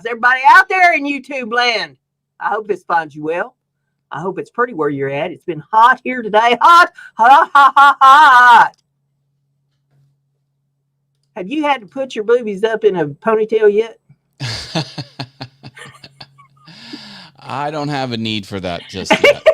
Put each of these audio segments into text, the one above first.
everybody out there in YouTube land? I hope this finds you well. I hope it's pretty where you're at. It's been hot here today. Hot, hot, hot, hot, hot. Have you had to put your boobies up in a ponytail yet? I don't have a need for that just yet.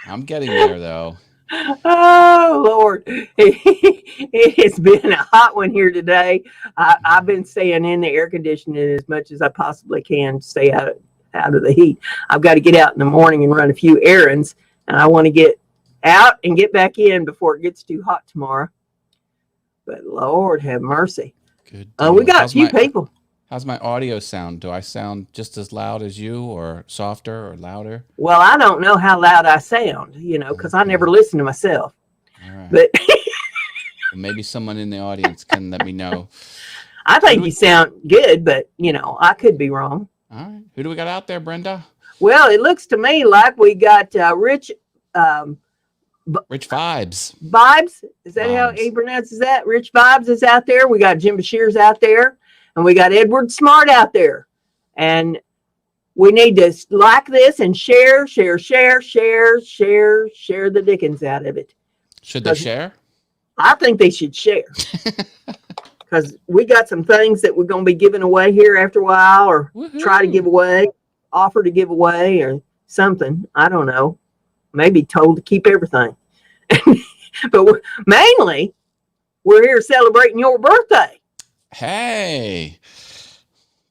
I'm getting there, though. Oh, Lord. It has been a hot one here today. I've been staying in the air conditioning as much as I possibly can to stay out of the heat. I've got to get out in the morning and run a few errands, and I want to get out and get back in before it gets too hot tomorrow. But Lord have mercy. Good. We got a few people. How's my audio sound? Do I sound just as loud as you, or softer, or louder? Well, I don't know how loud I sound, because I never listen to myself. All right. But well, maybe someone in the audience can let me know. I think you sound good, but, I could be wrong. All right. Who do we got out there, Brenda? Well, it looks to me like we got Rich Vibes. Vibes? Is that how he pronounces that? Rich Vibes is out there. We got Jim Bashir's out there. And we got Edward Smart out there. And we need to like this and share the dickens out of it. Should they share? I think they should share. Because we got some things that we're going to be giving away here after a while, or try to give away, offer to give away, or something. I don't know. Maybe told to keep everything. But mainly, we're here celebrating your birthday. Hey,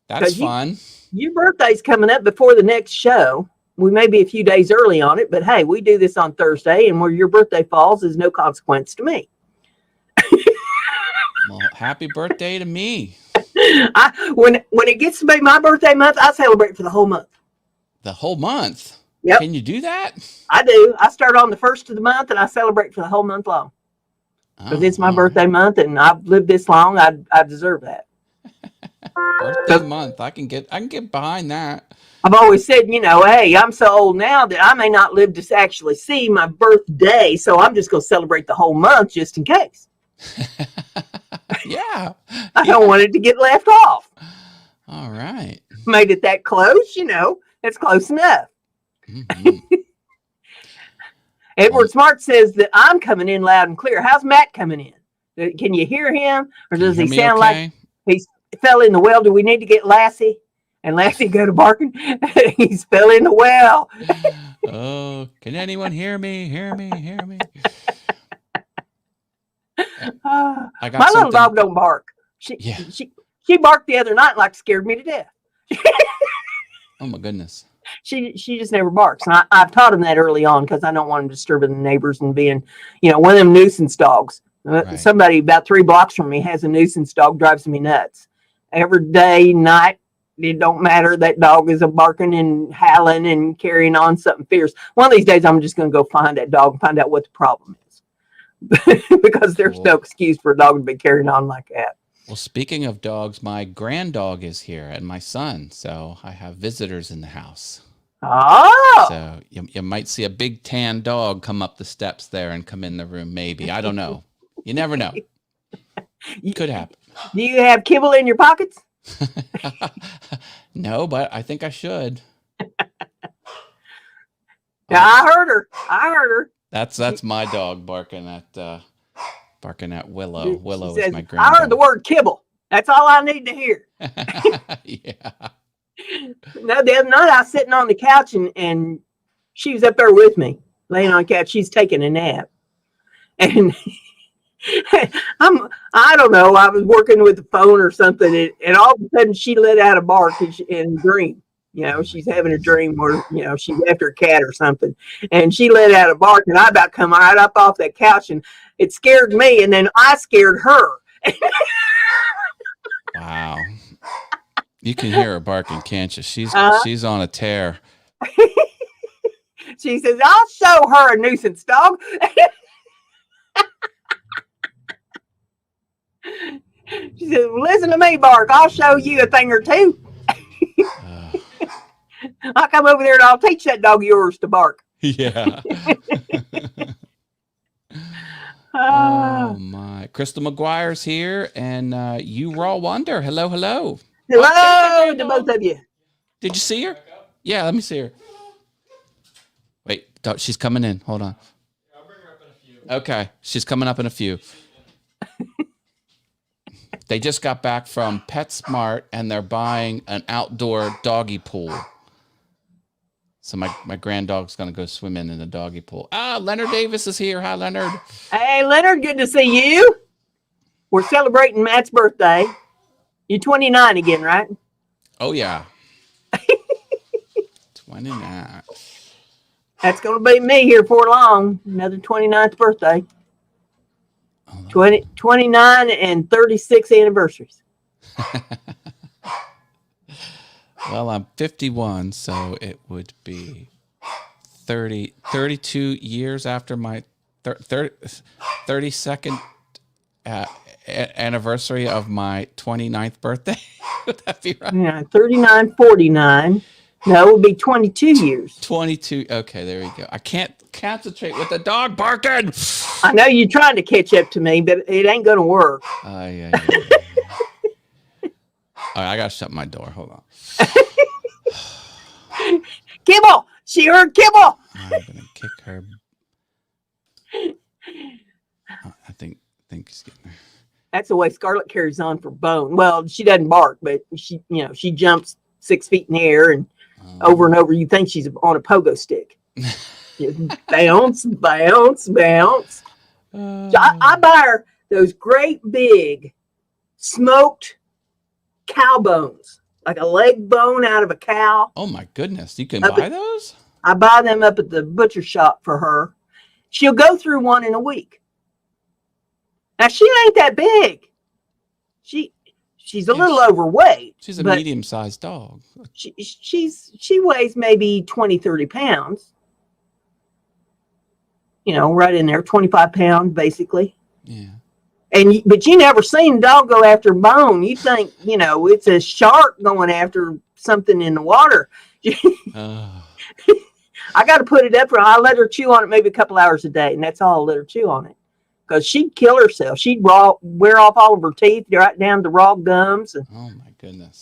that's fun. Your birthday's coming up before the next show. We may be a few days early on it, but hey, we do this on Thursday, and where your birthday falls is no consequence to me. Well, happy birthday to me. When it gets to be my birthday month, I celebrate for the whole month. The whole month? Yep. Can you do that? I do. I start on the first of the month, and I celebrate for the whole month long. Because it's my birthday month, and I've lived this long. I deserve that. Birthday month. I can get behind that. I've always said, hey, I'm so old now that I may not live to actually see my birthday, so I'm just going to celebrate the whole month just in case. Yeah. I don't want it to get left off. All right. Made it that close, that's close enough. Mm-hmm. Edward Smart says that I'm coming in loud and clear. How's Matt coming in? Can you hear him? Or does he sound like he fell in the well? Do we need to get Lassie and Lassie go to barking? He's fell in the well. Oh, can anyone hear me? Hear me? Hear me? My little dog don't bark. She barked the other night and scared me to death. Oh, my goodness. She just never barks. And I've taught him that early on because I don't want him disturbing the neighbors and being, one of them nuisance dogs. Right. Somebody about 3 blocks from me has a nuisance dog, drives me nuts. Every day, night, it don't matter. That dog is barking and howling and carrying on something fierce. One of these days, I'm just going to go find that dog and find out what the problem is. Because there's no excuse for a dog to be carrying on like that. Well, speaking of dogs, my granddog is here and my son, so I have visitors in the house. Oh! So you might see a big tan dog come up the steps there and come in the room, maybe. I don't know. You never know. Could happen. Do you have kibble in your pockets? No, but I think I should. Yeah, I heard her. That's my dog barking at Willow. Willow is my granddog. I heard the word kibble. That's all I need to hear. Yeah. No, the other night I was sitting on the couch and she was up there with me, laying on the couch. She's taking a nap. And I don't know, I was working with the phone or something, and all of a sudden she let out a bark in a dream. She's having a dream where, she's after a cat or something. And she let out a bark, and I about come right up off that couch, and it scared me, and then I scared her. Wow. You can hear her barking, can't you? She's on a tear. She says, I'll show her a nuisance dog. She says, listen to me, Bark. I'll show you a thing or two. I'll come over there and I'll teach that dog of yours to bark. Yeah. Oh, my. Crystal McGuire's here, and you Raw Wonder. Hello, hello. Hello to both of you. Did you see her? Yeah, let me see her. Wait, she's coming in. Hold on. I'll bring her up in a few. Okay, she's coming up in a few. They just got back from PetSmart and they're buying an outdoor doggy pool. So my granddog's going to go swimming in the doggy pool. Leonard Davis is here. Hi, Leonard. Hey, Leonard, good to see you. We're celebrating Matt's birthday. You're 29 again, right? Oh, yeah. 29. That's going to be me here for long. Another 29th birthday. 29 and 36 anniversaries. Well, I'm 51, so it would be 32 years after my 32nd anniversary of my 29th birthday. Would that be right? Yeah, 39, 49. No, it would be 22 years. 22. Okay, there we go. I can't concentrate with the dog barking. I know you're trying to catch up to me, but it ain't going to work. Yeah. All right, I got to shut my door. Hold on. Kibble! She heard kibble! I'm going to kick her. I think she's getting her. That's the way Scarlett carries on for Bone. Well, she doesn't bark, but she jumps 6 feet in the air and over and over. You think she's on a pogo stick. Bounce, bounce, bounce. I buy her those great big smoked cow bones, like a leg bone out of a cow. Oh my goodness. You can buy those? I buy them up at the butcher shop for her. She'll go through one in a week. Now she ain't that big. She's a little overweight. She's a medium-sized dog. She weighs maybe 20, 30 pounds. Right in there, 25 pounds basically. Yeah. But you never seen a dog go after bone. You think, it's a shark going after something in the water. I got to put it up for her. I let her chew on it maybe a couple hours a day, and that's all I let her chew on it. Because she'd kill herself. She'd wear off all of her teeth, right down to raw gums. Oh, my goodness.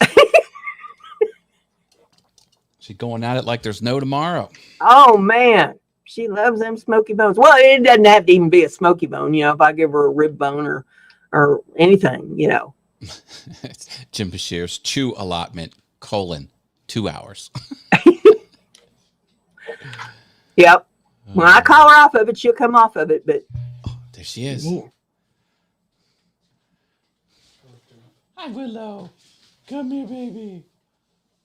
She's going at it like there's no tomorrow. Oh, man. She loves them smoky bones. Well, it doesn't have to even be a smoky bone, if I give her a rib bone or anything, Jim Bashir's chew allotment, 2 hours. Yep. When I call her off of it, she'll come off of it, but... There she is. Yeah. Hi, Willow. Come here, baby.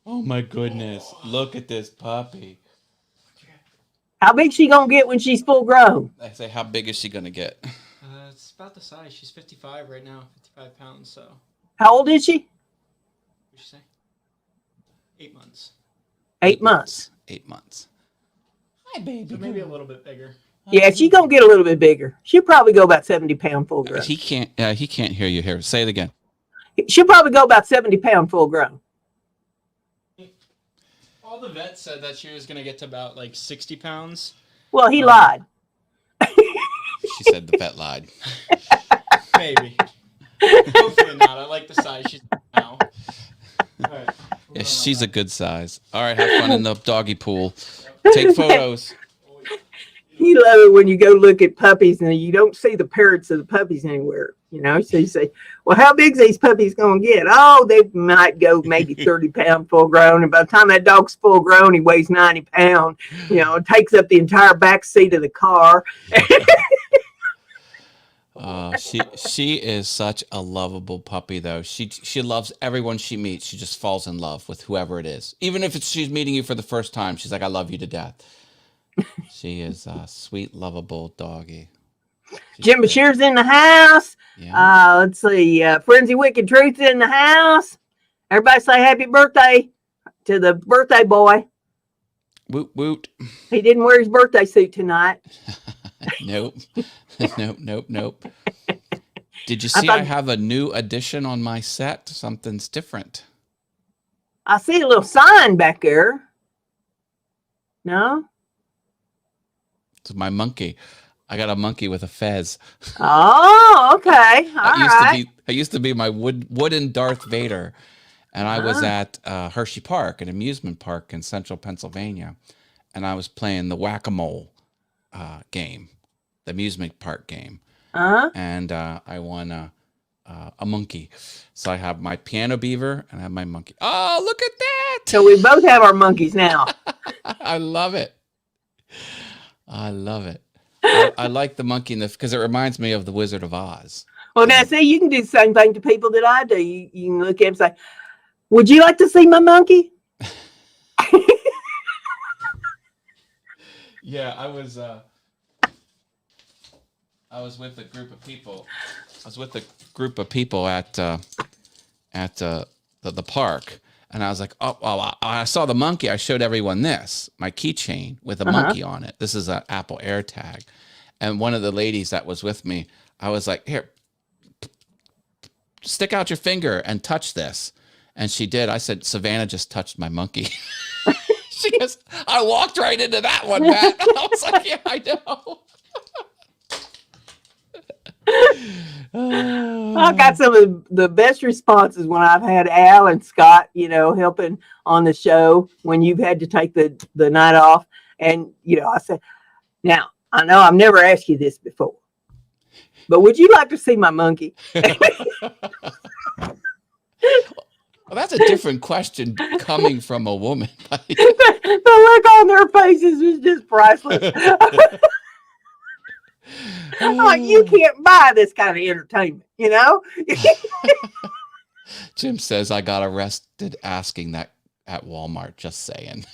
Oh, my goodness. Look at this puppy. How big she going to get when she's full grown? I say, how big is she going to get? It's about the size. She's 55 right now, 55 pounds, so. How old is she? What'd you say? 8 months. 8 months. 8 months. Hi, baby. So maybe a little bit bigger. Yeah, she's going to get a little bit bigger. She'll probably go about 70-pound full grown. He can't hear you here. Say it again. She'll probably go about 70-pound full grown. All the vets said that she was going to get to about 60 pounds. Well, he lied. She said the vet lied. Maybe. Hopefully not. I like the size she's now. All right. Yeah, she's a good size. All right, have fun in the doggy pool. Take photos. You love it when you go look at puppies and you don't see the parents of the puppies anywhere. So you say, well, how big's these puppies going to get? Oh, they might go maybe 30-pound full grown. And by the time that dog's full grown, he weighs 90 pounds. It takes up the entire back seat of the car. She is such a lovable puppy, though. She loves everyone she meets. She just falls in love with whoever it is. Even if she's meeting you for the first time, she's like, I love you to death. She is a sweet, lovable doggy. Jim Bashir's in the house. Yeah. Let's see. Frenzy Wicked Truth's in the house. Everybody say happy birthday to the birthday boy. Woot woot. He didn't wear his birthday suit tonight. Nope. Nope. Did you see I have a new addition on my set? Something's different. I see a little sign back there. No? It's my monkey. I got a monkey with a fez. Oh, okay. All right. I used to be my wooden Darth Vader. And I was at Hershey Park, an amusement park in central Pennsylvania, and I was playing the whack-a-mole game, the amusement park game. And I won a monkey. So I have my piano beaver and I have my monkey. Oh, look at that! So we both have our monkeys now. I love it. I love it. I like the monkey because it reminds me of the Wizard of Oz. Well, now see, you can do the same thing to people that I do. You can look at them and say, "Would you like to see my monkey?" Yeah, I was with a group of people. I was with a group of people at the park, and I was like, oh, I saw the monkey. I showed everyone my keychain with a monkey on it. This is an Apple AirTag. And one of the ladies that was with me, I was like, here, stick out your finger and touch this. And she did. I said, Savannah just touched my monkey. She goes, I walked right into that one, Matt. I was like, yeah, I know. I got some of the best responses when I've had Al and Scott, helping on the show when you've had to take the night off. And, I said, now, I know I've never asked you this before, but would you like to see my monkey? Well, that's a different question coming from a woman. The look on their faces was just priceless. I'm like, you can't buy this kind of entertainment, Jim says I got arrested asking that at Walmart. Just saying.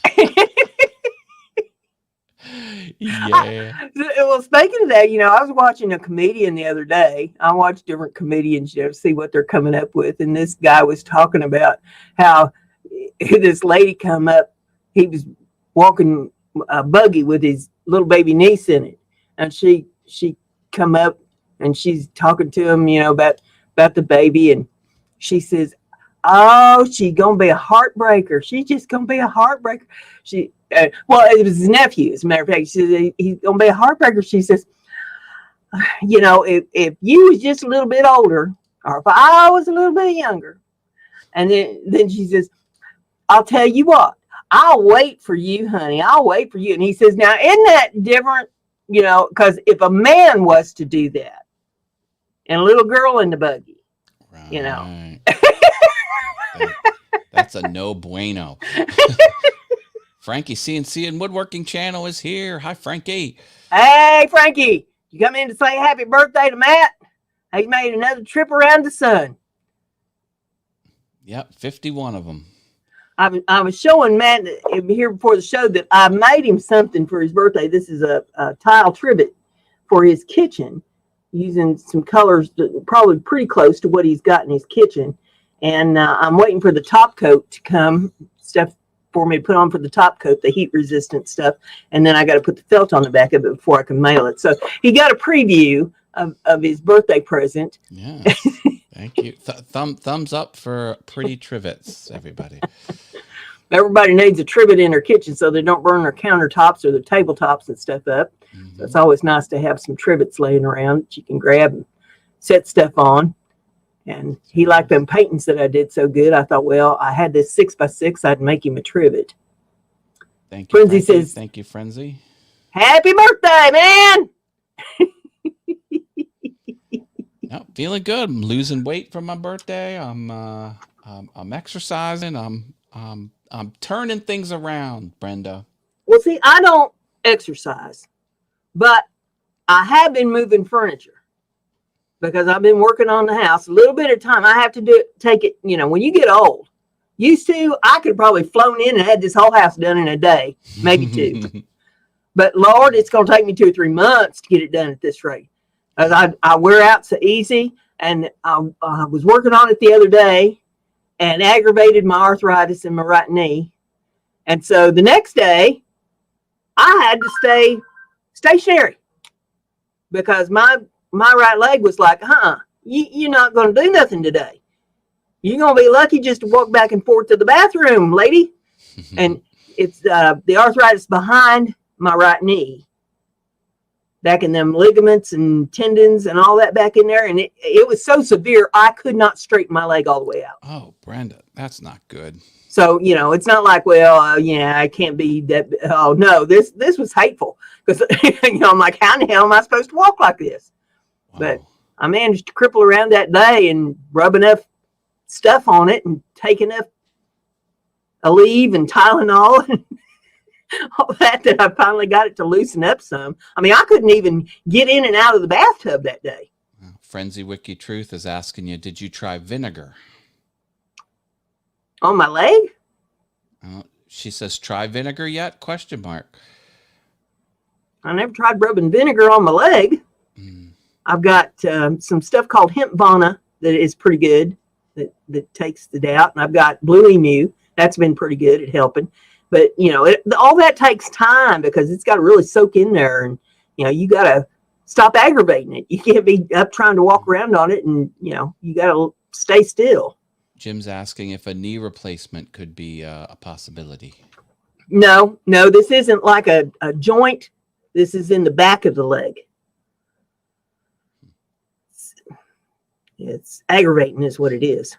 Yeah. Well, speaking of that, I was watching a comedian the other day. I watch different comedians, to see what they're coming up with. And this guy was talking about how this lady come up. He was walking a buggy with his little baby niece in it, and she come up and she's talking to him, about the baby, and she says, "Oh, she's gonna be a heartbreaker. She's just gonna be a heartbreaker." Well, it was his nephew, as a matter of fact. She said he's gonna be a heartbreaker. She says, if you was just a little bit older, or if I was a little bit younger, and then she says, "I'll tell you what, I'll wait for you, honey. I'll wait for you." And he says, "Now, isn't that different? Because if a man was to do that, and a little girl in the buggy, right. That's a no bueno." Frankie CNC and Woodworking Channel is here. Hi, Frankie. Hey, Frankie. You come in to say happy birthday to Matt? He's made another trip around the sun. Yep, 51 of them. I was showing Matt here before the show that I made him something for his birthday. This is a tile trivet for his kitchen, using some colors that probably pretty close to what he's got in his kitchen. And I'm waiting for the top coat to come, stuff for me to put on for the top coat, the heat resistant stuff. And then I got to put the felt on the back of it before I can mail it. So he got a preview of his birthday present. Yeah. Thank you. Thumbs up for pretty trivets, everybody. Everybody needs a trivet in their kitchen so they don't burn their countertops or their tabletops and stuff up. So it's always nice to have some trivets laying around that you can grab and set stuff on. And he liked them paintings that I did so good. I thought, well, I had this 6x6. I'd make him a trivet. Thank you, Frenzy says, "Thank you, Frenzy. Happy birthday, man!" No, feeling good. I'm losing weight for my birthday. I'm exercising. I'm turning things around, Brenda. Well, see, I don't exercise, but I have been moving furniture because I've been working on the house a little bit at a time. I have to take it, when you get old. Used to, I could have probably flown in and had this whole house done in a day, maybe 2. But Lord, it's going to take me 2 or 3 months to get it done at this rate. I wear out so easy, and I was working on it the other day and aggravated my arthritis in my right knee. And so the next day, I had to stay stationary because my right leg was like, you're not going to do nothing today. You're going to be lucky just to walk back and forth to the bathroom, lady. And it's the arthritis behind my right knee back in them ligaments and tendons and all that back in there. And it was so severe, I could not straighten my leg all the way out. Oh, Brenda, that's not good. So, it's not like, well, I can't be that. Oh, no, this was hateful because, I'm like, how in the hell am I supposed to walk like this? Wow. But I managed to cripple around that day and rub enough stuff on it and take enough Aleve and Tylenol and all that I finally got it to loosen up some. I mean, I couldn't even get in and out of the bathtub that day. Frenzy Wiki Truth is asking you, did you try vinegar? On my leg? She says, try vinegar yet? ? I never tried rubbing vinegar on my leg. I've got some stuff called hemp Vana that is pretty good, that takes the doubt. And I've got Blue Emu. That's been pretty good at helping. But, all that takes time because it's got to really soak in there. And, you got to stop aggravating it. You can't be up trying to walk around on it. And, you got to stay still. Jim's asking if a knee replacement could be a possibility. No, this isn't like a joint. This is in the back of the leg. It's aggravating is what it is.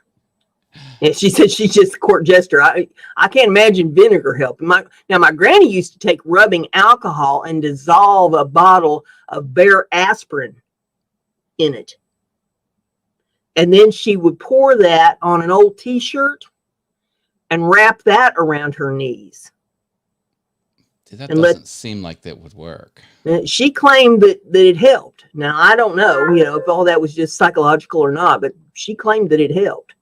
And she said she's just a court jester. I can't imagine vinegar helping. My granny used to take rubbing alcohol and dissolve a bottle of bare aspirin in it. And then she would pour that on an old t-shirt and wrap that around her knees. That doesn't seem like that would work. She claimed that it helped. Now, I don't know, if all that was just psychological or not, but she claimed that it helped.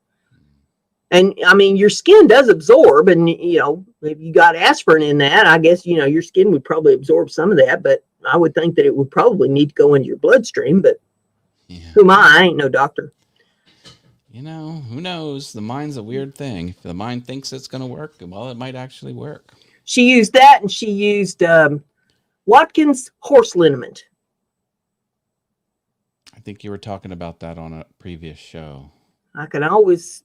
And, I mean, your skin does absorb, and, if you got aspirin in that, I guess, your skin would probably absorb some of that, but I would think that it would probably need to go into your bloodstream, but who am I? I ain't no doctor. Who knows? The mind's a weird thing. If the mind thinks it's going to work, well, it might actually work. She used that, and she used Watkins horse liniment. I think you were talking about that on a previous show. I can always,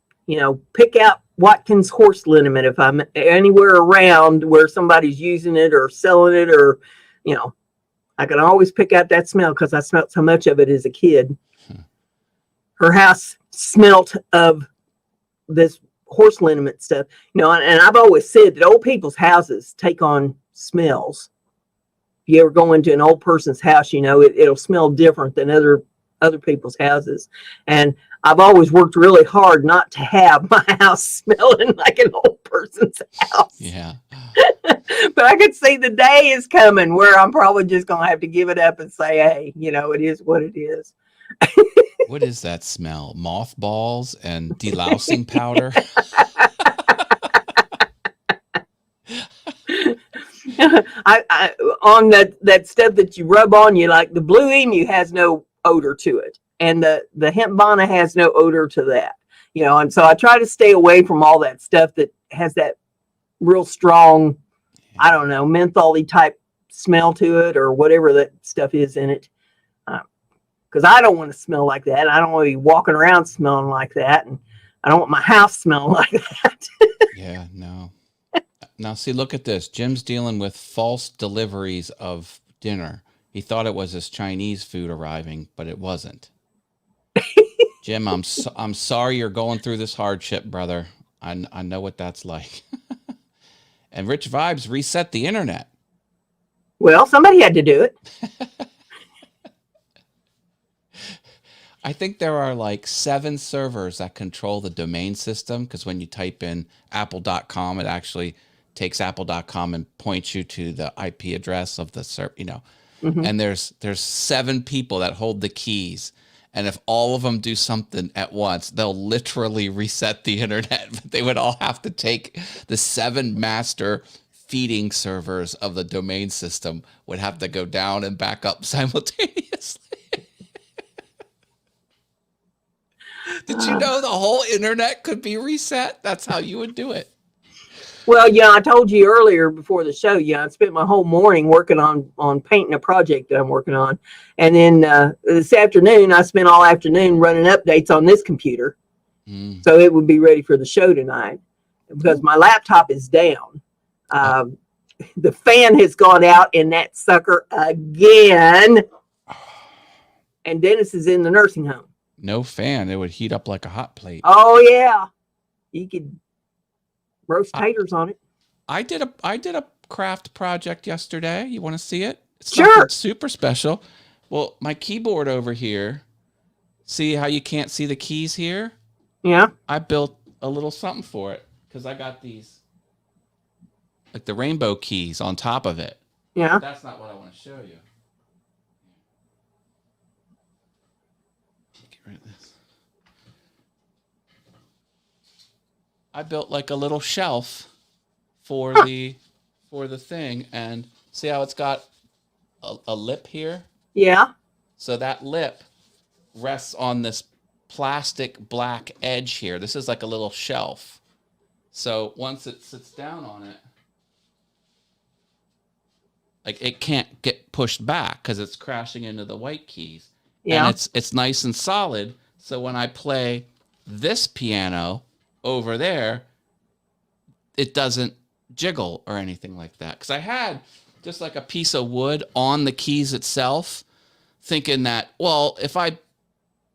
pick out Watkins horse liniment if I'm anywhere around where somebody's using it or selling it, or, I can always pick out that smell because I smelled so much of it as a kid. Her house smelt of this horse liniment stuff, and I've always said that old people's houses take on smells. If you ever go into an old person's house, it'll smell different than other people's houses. And I've always worked really hard not to have my house smelling like an old person's house. Yeah. But I could see the day is coming where I'm probably just going to have to give it up and say, hey, it is what it is. What is that smell? Mothballs and delousing powder? I on that stuff that you rub on you, like the Blue Emu has no odor to it, and the hemp Vana has no odor to that, and so I try to stay away from all that stuff that has that real strong, I don't know, mentholy type smell to it or whatever that stuff is in it. Because I don't want to smell like that. I don't want to be walking around smelling like that. And I don't want my house smelling like that. Yeah, no. Now, see, look at this. Jim's dealing with false deliveries of dinner. He thought it was his Chinese food arriving, but it wasn't. Jim, I'm sorry you're going through this hardship, brother. I know what that's like. And Rich Vibes reset the internet. Well, somebody had to do it. I think there are like 7 servers that control the domain system, because when you type in apple.com, it actually takes apple.com and points you to the IP address of the server, Mm-hmm. And there's 7 people that hold the keys. And if all of them do something at once, they'll literally reset the internet. But they would all have to take the 7 master feeding servers of the domain system would have to go down and back up simultaneously. Did you know the whole internet could be reset? That's how you would do it. Well, I told you earlier before the show, I spent my whole morning working on painting a project that I'm working on. And then this afternoon, I spent all afternoon running updates on this computer. So it would be ready for the show tonight because my laptop is down. the fan has gone out in that sucker again. And Dennis is in the nursing home. No fan. It would heat up like a hot plate. Oh yeah. You could roast taters on it. I did a craft project yesterday. You want to see it? It's Sure. nothing super special. Well, my keyboard over here. See how you can't see the keys here? Yeah. I built a little something for it because I got these, like the rainbow keys on top of it. Yeah. That's not what I want to show you. Get rid of this. I built like a little shelf for the thing, and see how it's got a lip here? Yeah. So that lip rests on this plastic black edge here. This is like a little shelf. So once it sits down on it, like it can't get pushed back because it's crashing into the white keys. Yeah. And it's nice and solid. So when I play this piano over there, it doesn't jiggle or anything like that. Because I had just like a piece of wood on the keys itself, thinking that, well, if I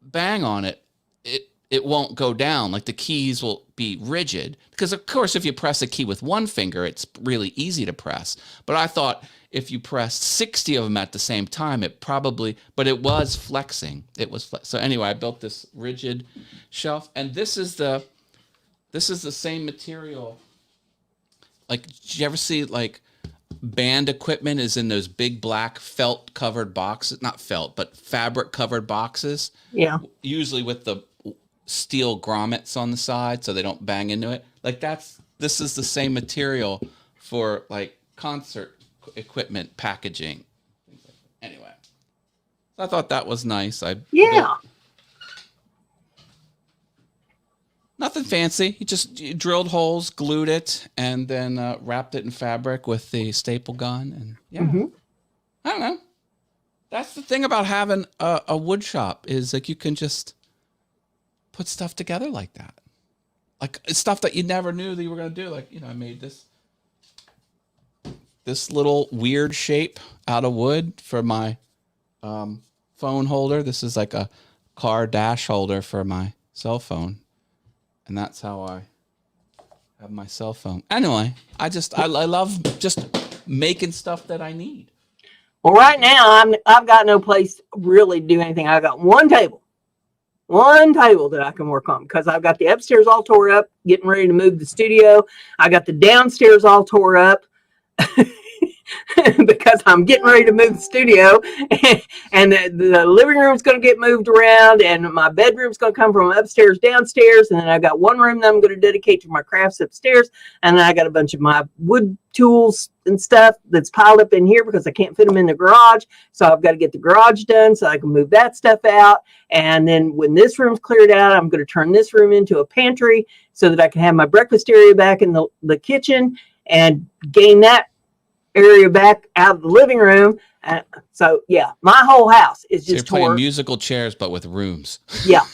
bang on it, it won't go down. Like the keys will be rigid. Because of course, if you press a key with one finger, it's really easy to press. But I thought if you pressed 60 of them at the same time, it probably, but it was flexing. So anyway, I built this rigid shelf, and this is the same material. Like, did you ever see like band equipment is in those big black felt covered boxes? Not felt, but fabric covered boxes. Yeah. Usually with the steel grommets on the side so they don't bang into it. Like this is the same material for like concert equipment packaging. Anyway, I thought that was nice. Nothing fancy. You drilled holes, glued it, and then wrapped it in fabric with the staple gun. And yeah, I don't know. That's the thing about having a wood shop is like you can just put stuff together like that. Like stuff that you never knew that you were going to do. Like, I made this little weird shape out of wood for my phone holder. This is like a car dash holder for my cell phone. And that's how I have my cell phone. Anyway, I love just making stuff that I need. Well, right now I've got no place to really do anything. I got one table that I can work on because I've got the upstairs all tore up, getting ready to move the studio. I got the downstairs all tore up because I'm getting ready to move the studio, and the living room's going to get moved around, and my bedroom's going to come from upstairs downstairs, and then I got one room that I'm going to dedicate to my crafts upstairs, and then I got a bunch of my wood tools and stuff that's piled up in here because I can't fit them in the garage. So I've got to get the garage done so I can move that stuff out. And then when this room's cleared out, I'm going to turn this room into a pantry so that I can have my breakfast area back in the kitchen and gain that area back out of the living room. So yeah, my whole house is just so you're playing torn. Musical chairs, but with rooms. Yeah,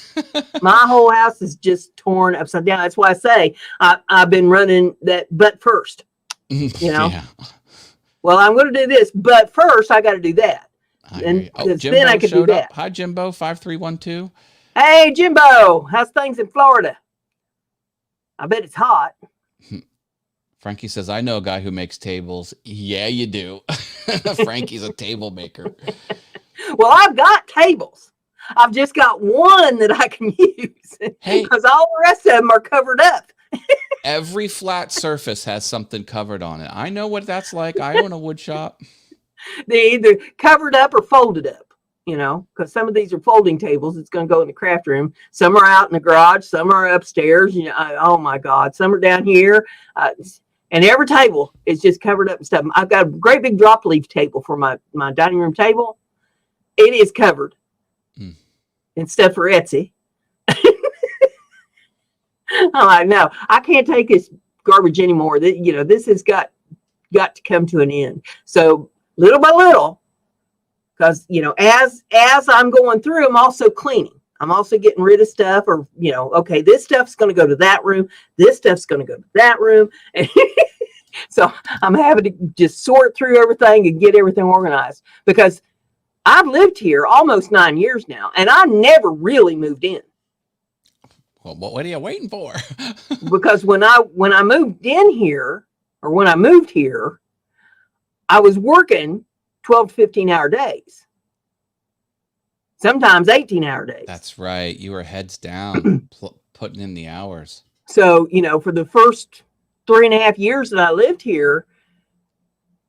my whole house is just torn upside down. That's why I say I've been running that butt first. Yeah. Well, I'm going to do this, but first I got to do that. And then I could do that. Hi, Jimbo, 5312. Hey, Jimbo, how's things in Florida? I bet it's hot. Frankie says, I know a guy who makes tables. Yeah, you do. Frankie's a table maker. Well, I've got tables. I've just got one that I can use because all the rest of them are covered up. Every flat surface has something covered on it. I know what that's like. I own a wood shop. They either covered up or folded up, because some of these are folding tables. It's going to go in the craft room. Some are out in the garage. Some are upstairs. Oh my God. Some are down here. And every table is just covered up and stuff. I've got a great big drop leaf table for my dining room table. It is covered and stuff for Etsy. I'm like, no, I can't take this garbage anymore. This has got to come to an end. So little by little, because, as I'm going through, I'm also cleaning. I'm also getting rid of stuff okay, this stuff's going to go to that room. This stuff's going to go to that room. So I'm having to just sort through everything and get everything organized because I've lived here almost 9 years now, and I never really moved in. Well, what are you waiting for? Because when I moved in here, or when I moved here, I was working 12 to 15-hour days. Sometimes 18-hour days. That's right. You were heads down, putting in the hours. So, for the first 3.5 years that I lived here,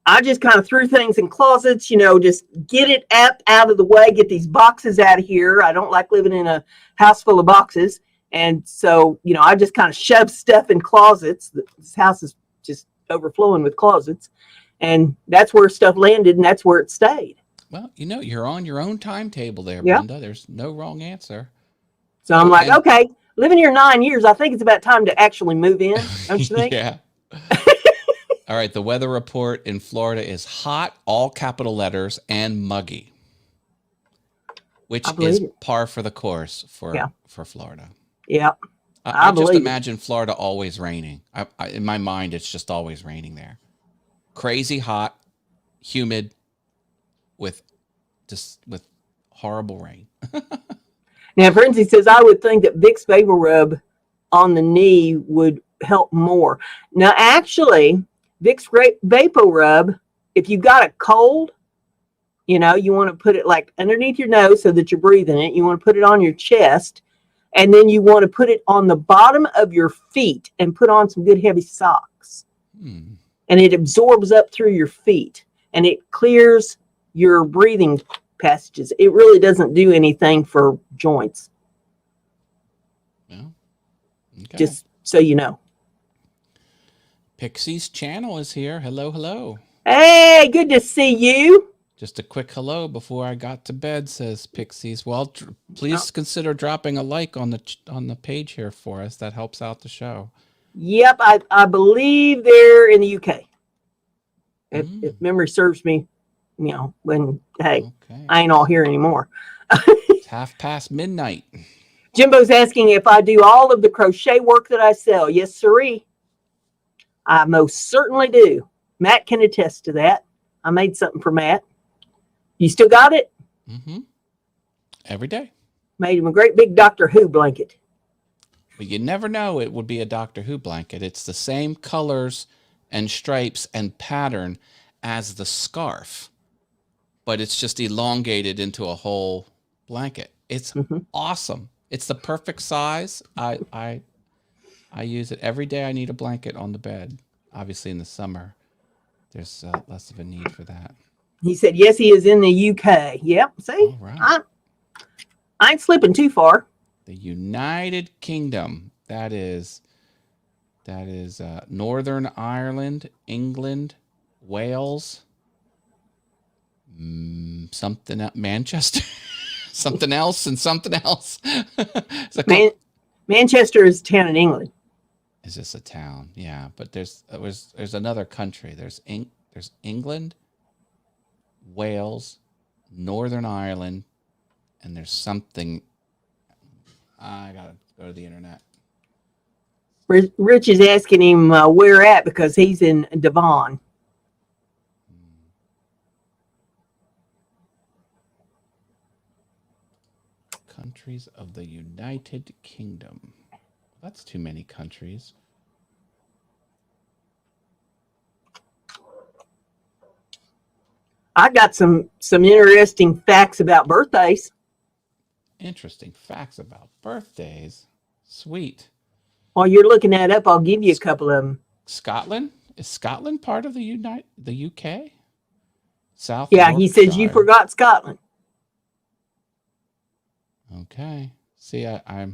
I just kind of threw things in closets, just get it out of the way, get these boxes out of here. I don't like living in a house full of boxes. And so, I just kind of shoved stuff in closets. This house is just overflowing with closets. And that's where stuff landed, and that's where it stayed. Well, you're on your own timetable there, Yep. Brenda. There's no wrong answer. So I'm okay, living here 9 years, I think it's about time to actually move in, don't you think? Yeah. All right, the weather report in Florida is hot, all capital letters, and muggy, which is par for the course for Florida. Yeah. I just imagine Florida always raining. In my mind, it's just always raining there. Crazy hot, humid, with horrible rain. Now, Frenzy says, I would think that Vicks Vapor Rub on the knee would help more. Now, actually, Vicks Vapor Rub, if you got a cold, you want to put it like underneath your nose so that you're breathing it. You want to put it on your chest, and then you want to put it on the bottom of your feet and put on some good heavy socks. And it absorbs up through your feet, and it clears your breathing passages. It really doesn't do anything for joints. Well, okay. Just so you know. Pixie's channel is here. Hello, hello. Hey, good to see you. Just a quick hello before I got to bed, says Pixie's. Well, please consider dropping a like on the page here for us. That helps out the show. Yep, I believe they're in the UK. If memory serves me, when, I ain't all here anymore. It's midnight. Jimbo's asking if I do all of the crochet work that I sell. Yes, sirree. I most certainly do. Matt can attest to that. I made something for Matt. You still got it? Mm-hmm. Every day. Made him a great big Doctor Who blanket. But you never know it would be a Doctor Who blanket. It's the same colors and stripes and pattern as the scarf, but it's just elongated into a whole blanket. It's awesome. It's the perfect size. I use it every day. I need a blanket on the bed. Obviously, in the summer, there's less of a need for that. He said, yes, he is in the UK. Yep. See, right. I ain't slipping too far. The United Kingdom. That is Northern Ireland, England, Wales, something else, Manchester, something else, and something else. Manchester is a town in England. Is this a town? Yeah, but there's another country. There's England, Wales, Northern Ireland, and there's something. I gotta go to the internet. Rich is asking him where at because he's in Devon. Countries of the United Kingdom. That's too many countries. I got some interesting facts about birthdays. Interesting facts about birthdays. Sweet. While you're looking that up, I'll give you a couple of them. Scotland? Is Scotland part of the UK? South? Yeah, he says you forgot Scotland. Okay. See, I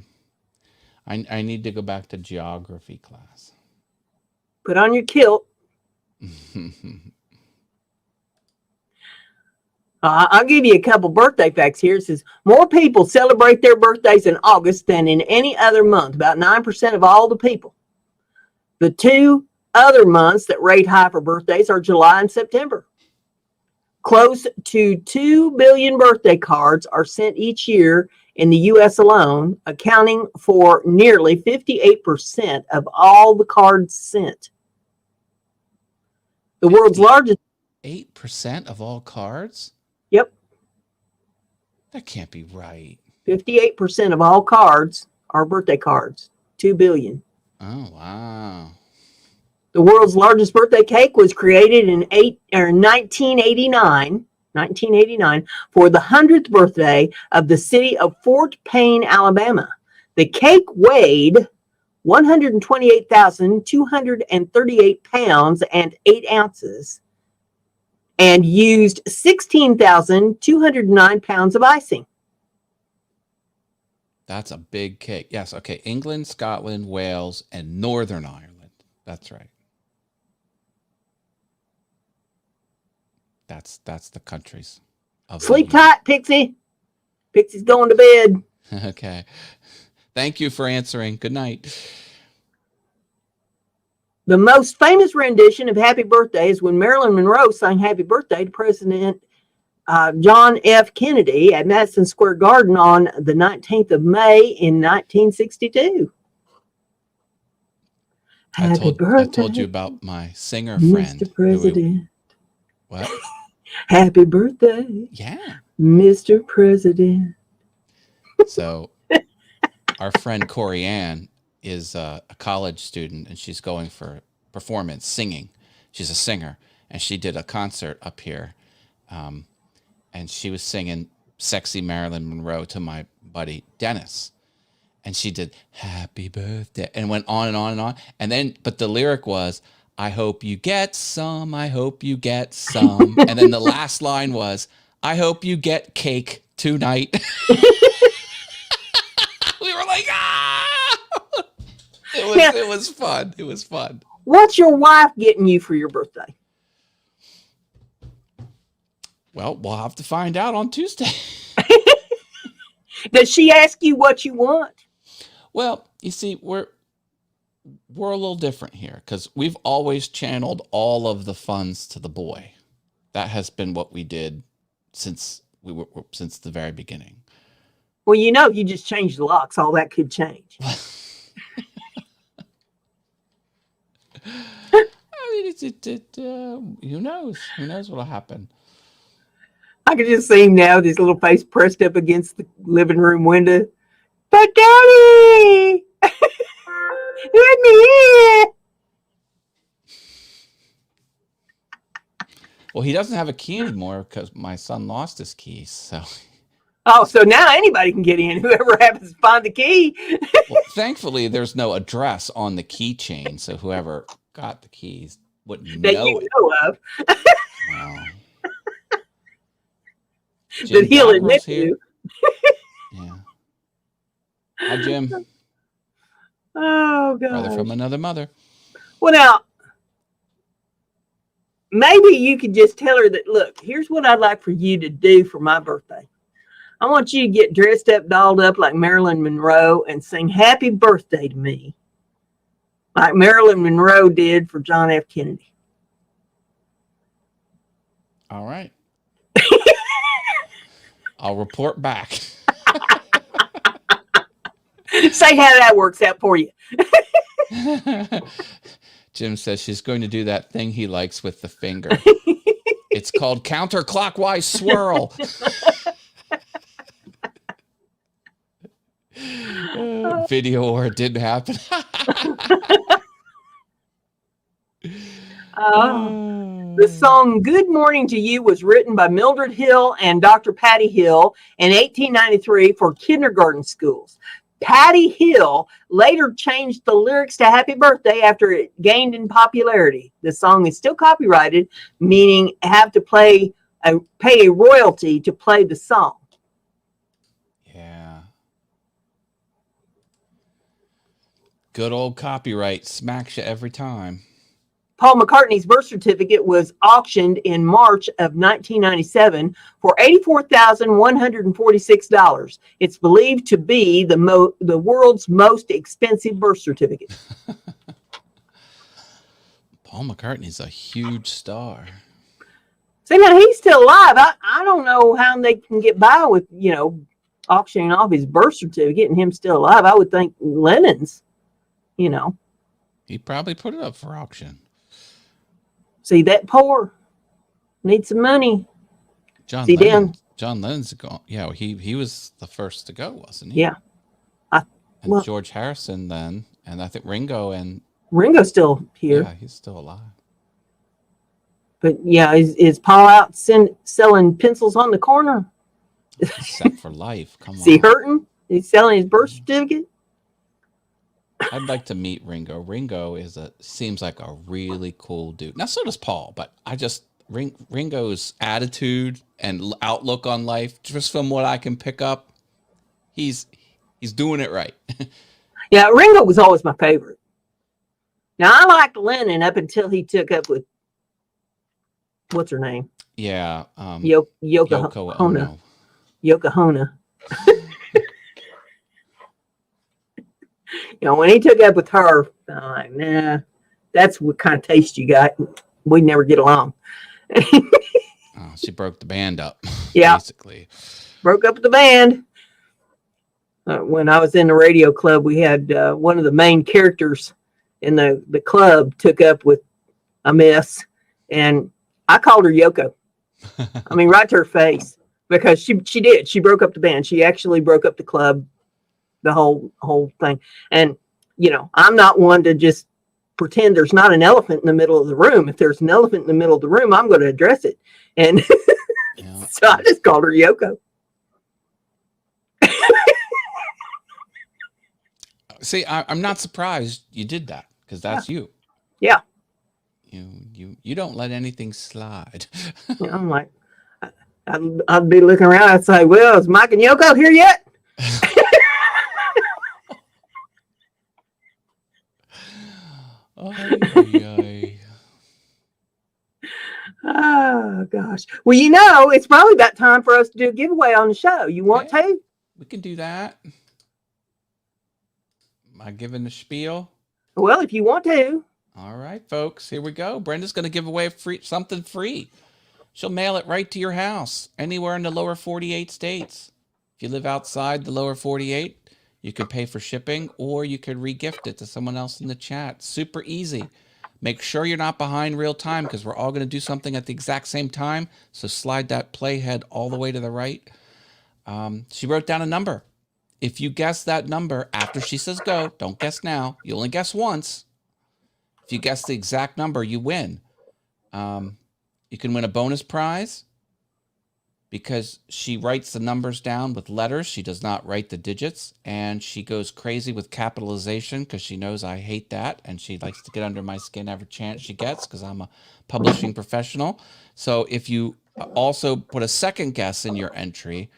need to go back to geography class. Put on your kilt. I'll give you a couple birthday facts here. It says more people celebrate their birthdays in August than in any other month, about 9% of all the people. The two other months that rate high for birthdays are July and September. Close to 2 billion birthday cards are sent each year in the U.S. alone, accounting for nearly 58% of all the cards sent. The world's largest. 8% of all cards? Yep. That can't be right. 58% of all cards are birthday cards. 2 billion. Oh, wow. The world's largest birthday cake was created in 1989 for the 100th birthday of the city of Fort Payne, Alabama. The cake weighed 128,238 pounds and 8 ounces and used 16,209 pounds of icing. That's a big cake. Yes, okay. England, Scotland, Wales, and Northern Ireland. That's right. That's the countries. Sleep tight, Pixie. Pixie's going to bed. Okay. Thank you for answering. Good night. The most famous rendition of Happy Birthday is when Marilyn Monroe sang Happy Birthday to President John F. Kennedy at Madison Square Garden on the 19th of May in 1962. I told you about my singer friend. Mr. President. What? Happy birthday. Yeah. Mr. President. So our friend Corey Ann is a college student, and she's going for performance, singing. She's a singer, and she did a concert up here, and she was singing Sexy Marilyn Monroe to my buddy Dennis. And she did Happy Birthday and went on and on and on. And then, but the lyric was, I hope you get some, I hope you get some. And then the last line was, I hope you get cake tonight. We were like, ah! It was fun. It was fun. What's your wife getting you for your birthday? Well, we'll have to find out on Tuesday. Does she ask you what you want? Well, you see, we're a little different here because we've always channeled all of the funds to the boy. That has been what we did since the very beginning. Well, you know, if you just change the locks, all that could change. I mean, who knows? Who knows what'll happen? I could just see him now with his little face pressed up against the living room window. But Daddy, let me in. Well, he doesn't have a key anymore because my son lost his keys. So. Oh, so now anybody can get in. Whoever happens to find the key. Well, thankfully, there's no address on the keychain, so whoever got the keys wouldn't that know you it. know of. No. That he'll admit to. Yeah. Hi, Jim. Oh, God. Brother from another mother. Well, now, maybe you could just tell her that, look, here's what I'd like for you to do for my birthday. I want you to get dressed up, dolled up like Marilyn Monroe and sing Happy Birthday to me, like Marilyn Monroe did for John F. Kennedy. All right. I'll report back. Say how that works out for you. Jim says she's going to do that thing he likes with the finger. It's called counterclockwise swirl. Video or it didn't happen. The song Good Morning to You was written by Mildred Hill and Dr. Patty Hill in 1893 for kindergarten schools. Patty Hill later changed the lyrics to Happy Birthday after it gained in popularity. The song is still copyrighted, meaning have to pay a royalty to play the song. Yeah. Good old copyright smacks you every time. Paul McCartney's birth certificate was auctioned in March of 1997 for $84,146. It's believed to be the world's most expensive birth certificate. Paul McCartney's a huge star. See, now he's still alive. I don't know how they can get by with, auctioning off his birth certificate and him still alive. I would think Lennon's, He probably put it up for auction. See that poor? Need some money. John See Lennon. Dan? John Lennon's gone. Yeah, he was the first to go, wasn't he? Yeah. And George Harrison then, and I think Ringo, and Ringo's still here. yeah, he's still alive. But yeah, is Paul out selling pencils on the corner? Set for life. Come on. Is he hurting? He's selling his birth certificate? I'd like to meet Ringo. Ringo seems like a really cool dude. Now so does Paul, but Ringo's attitude and outlook on life, just from what I can pick up, he's doing it right. Yeah, Ringo was always my favorite. Now I liked Lennon up until he took up with what's her name? Yeah, Yoko Ono. Yoko Ono. When he took up with her, I'm like, nah, that's what kind of taste you got. We'd never get along. She broke the band up. Yeah. Basically. Broke up the band. When I was in the radio club, we had one of the main characters in the club took up with a mess, and I called her Yoko. I mean, right to her face, because she did. She broke up the band. She actually broke up the club, the whole thing. And I'm not one to just pretend there's not an elephant in the middle of the room. If there's an elephant in the middle of the room, I'm going to address it. And Yeah. so I just called her Yoko. See, I'm not surprised you did that, because that's you. Yeah. You don't let anything slide. I'm like, I'd be looking around. I'd say, well, is Mike and Yoko here yet? Oh, gosh. Well, it's probably about time for us to do a giveaway on the show. You want to? We can do that. Am I giving the spiel? Well, if you want to. All right, folks, here we go. Brenda's going to give away something free. She'll mail it right to your house, anywhere in the lower 48 states. If you live outside the lower 48, you can pay for shipping, or you could re-gift it to someone else in the chat. Super easy. Make sure you're not behind real time, because we're all going to do something at the exact same time. So slide that playhead all the way to the right. She wrote down a number. If you guess that number after she says go, don't guess now. You only guess once. If you guess the exact number, you win. You can win a bonus prize because she writes the numbers down with letters. She does not write the digits, and she goes crazy with capitalization because she knows I hate that, and she likes to get under my skin every chance she gets because I'm a publishing professional. So if you also put a second guess in your entry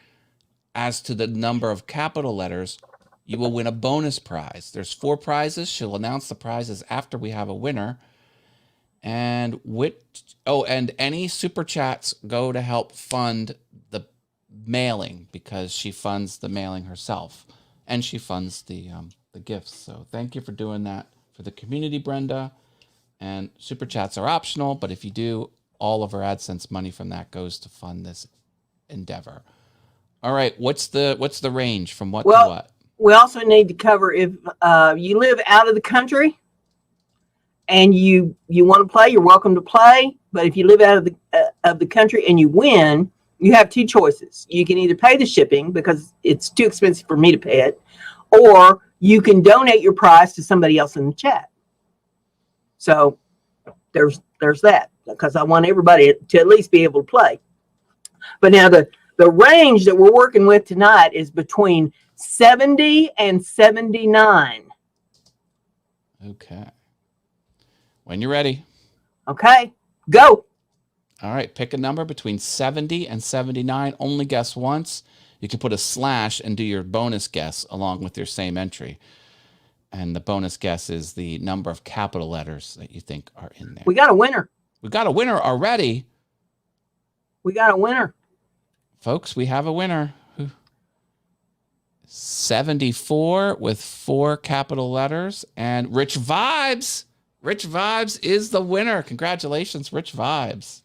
as to the number of capital letters, you will win a bonus prize. There's 4 prizes. She'll announce the prizes after we have a winner. And and any super chats go to help fund the mailing, because she funds the mailing herself, and she funds the gifts. So thank you for doing that for the community, Brenda. And super chats are optional, but if you do, all of our AdSense money from that goes to fund this endeavor. All right, what's the range from what to what? We also need to cover if you live out of the country and you want to play, you're welcome to play. But if you live out of the country and you win, you have 2 choices. You can either pay the shipping because it's too expensive for me to pay it, or you can donate your prize to somebody else in the chat. So there's that, because I want everybody to at least be able to play. But now the range that we're working with tonight is between 70 and 79. Okay. When you're ready. Okay, go. All right, pick a number between 70 and 79. Only guess once. You can put a slash and do your bonus guess along with your same entry. And the bonus guess is the number of capital letters that you think are in there. We got a winner. We got a winner already. We got a winner. Folks, we have a winner. 74 with 4 capital letters. And Rich Vibes. Rich Vibes is the winner. Congratulations, Rich Vibes.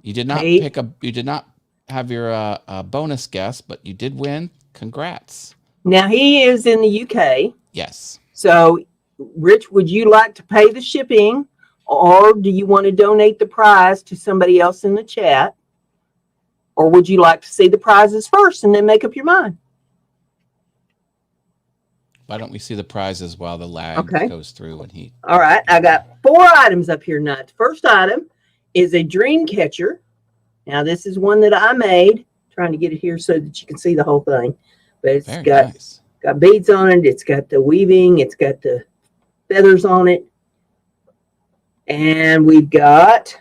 You did not you did not have your bonus guess, but you did win. Congrats. Now he is in the UK. Yes. So, Rich, would you like to pay the shipping, Or do you want to donate the prize to somebody else in the chat? Or would you like to see the prizes first and then make up your mind? Why don't we see the prizes while the lag goes through and he... All right. I got 4 items up here tonight. The first item is a dream catcher. Now, this is one that I made. Trying to get it here so that you can see the whole thing. But it's got beads on it. It's got the weaving. It's got the feathers on it. And we've got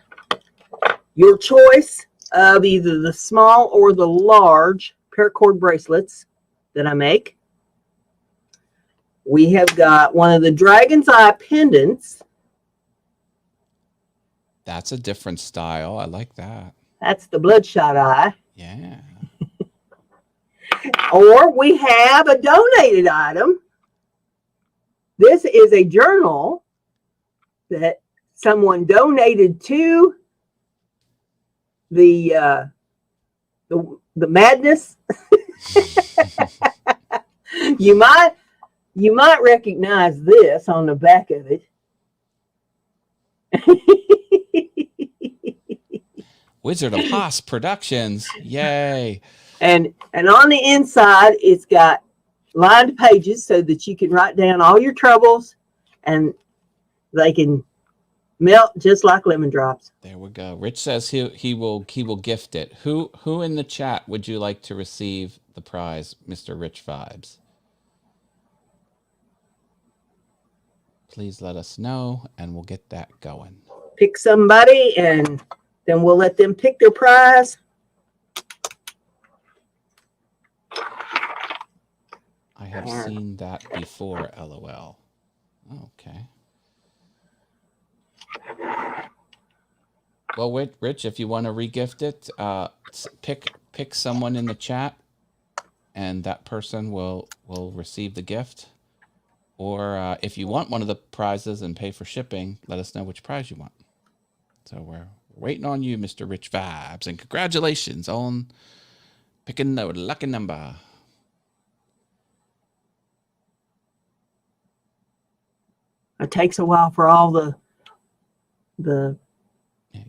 your choice of either the small or the large paracord bracelets that I make. We have got one of the dragon's eye pendants. That's a different style. I like that. That's the bloodshot eye. Yeah. Or we have a donated item. This is a journal that someone donated to the madness. You might recognize this on the back of it. Wizard of Haas Productions. Yay. And on the inside, it's got lined pages so that you can write down all your troubles and they can melt just like lemon drops. There we go. Rich says he will gift it. Who in the chat would you like to receive the prize, Mr. Rich Vibes? Please let us know and we'll get that going. Pick somebody and then we'll let them pick their prize. I have seen that before, LOL. Okay. Well, Rich, if you want to regift it, pick someone in the chat, and that person will receive the gift. Or if you want one of the prizes and pay for shipping, let us know which prize you want. So we're waiting on you, Mr. Rich Vibes, and congratulations on picking the lucky number. It takes a while for all the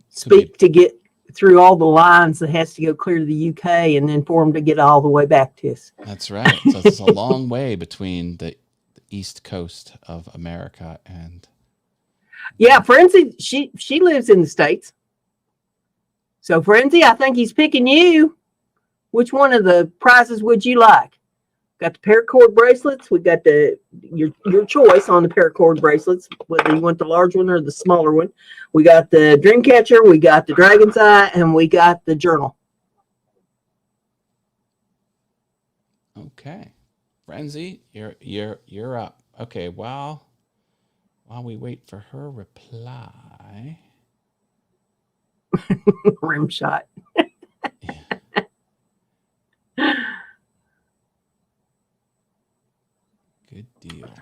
speak to get through all the lines that has to go clear to the UK and then for them to get all the way back to us. That's right. So it's a long way between the East Coast of America and... Yeah, Frenzy, she lives in the States. So, Frenzy, I think he's picking you. Which one of the prizes would you like? Got the paracord bracelets. We got your choice on the paracord bracelets, whether you want the large one or the smaller one. We got the dream catcher, we got the dragon's eye, and we got the journal. Okay, Frenzy, you're up. Okay, while we wait for her reply. Rim shot. Good deal.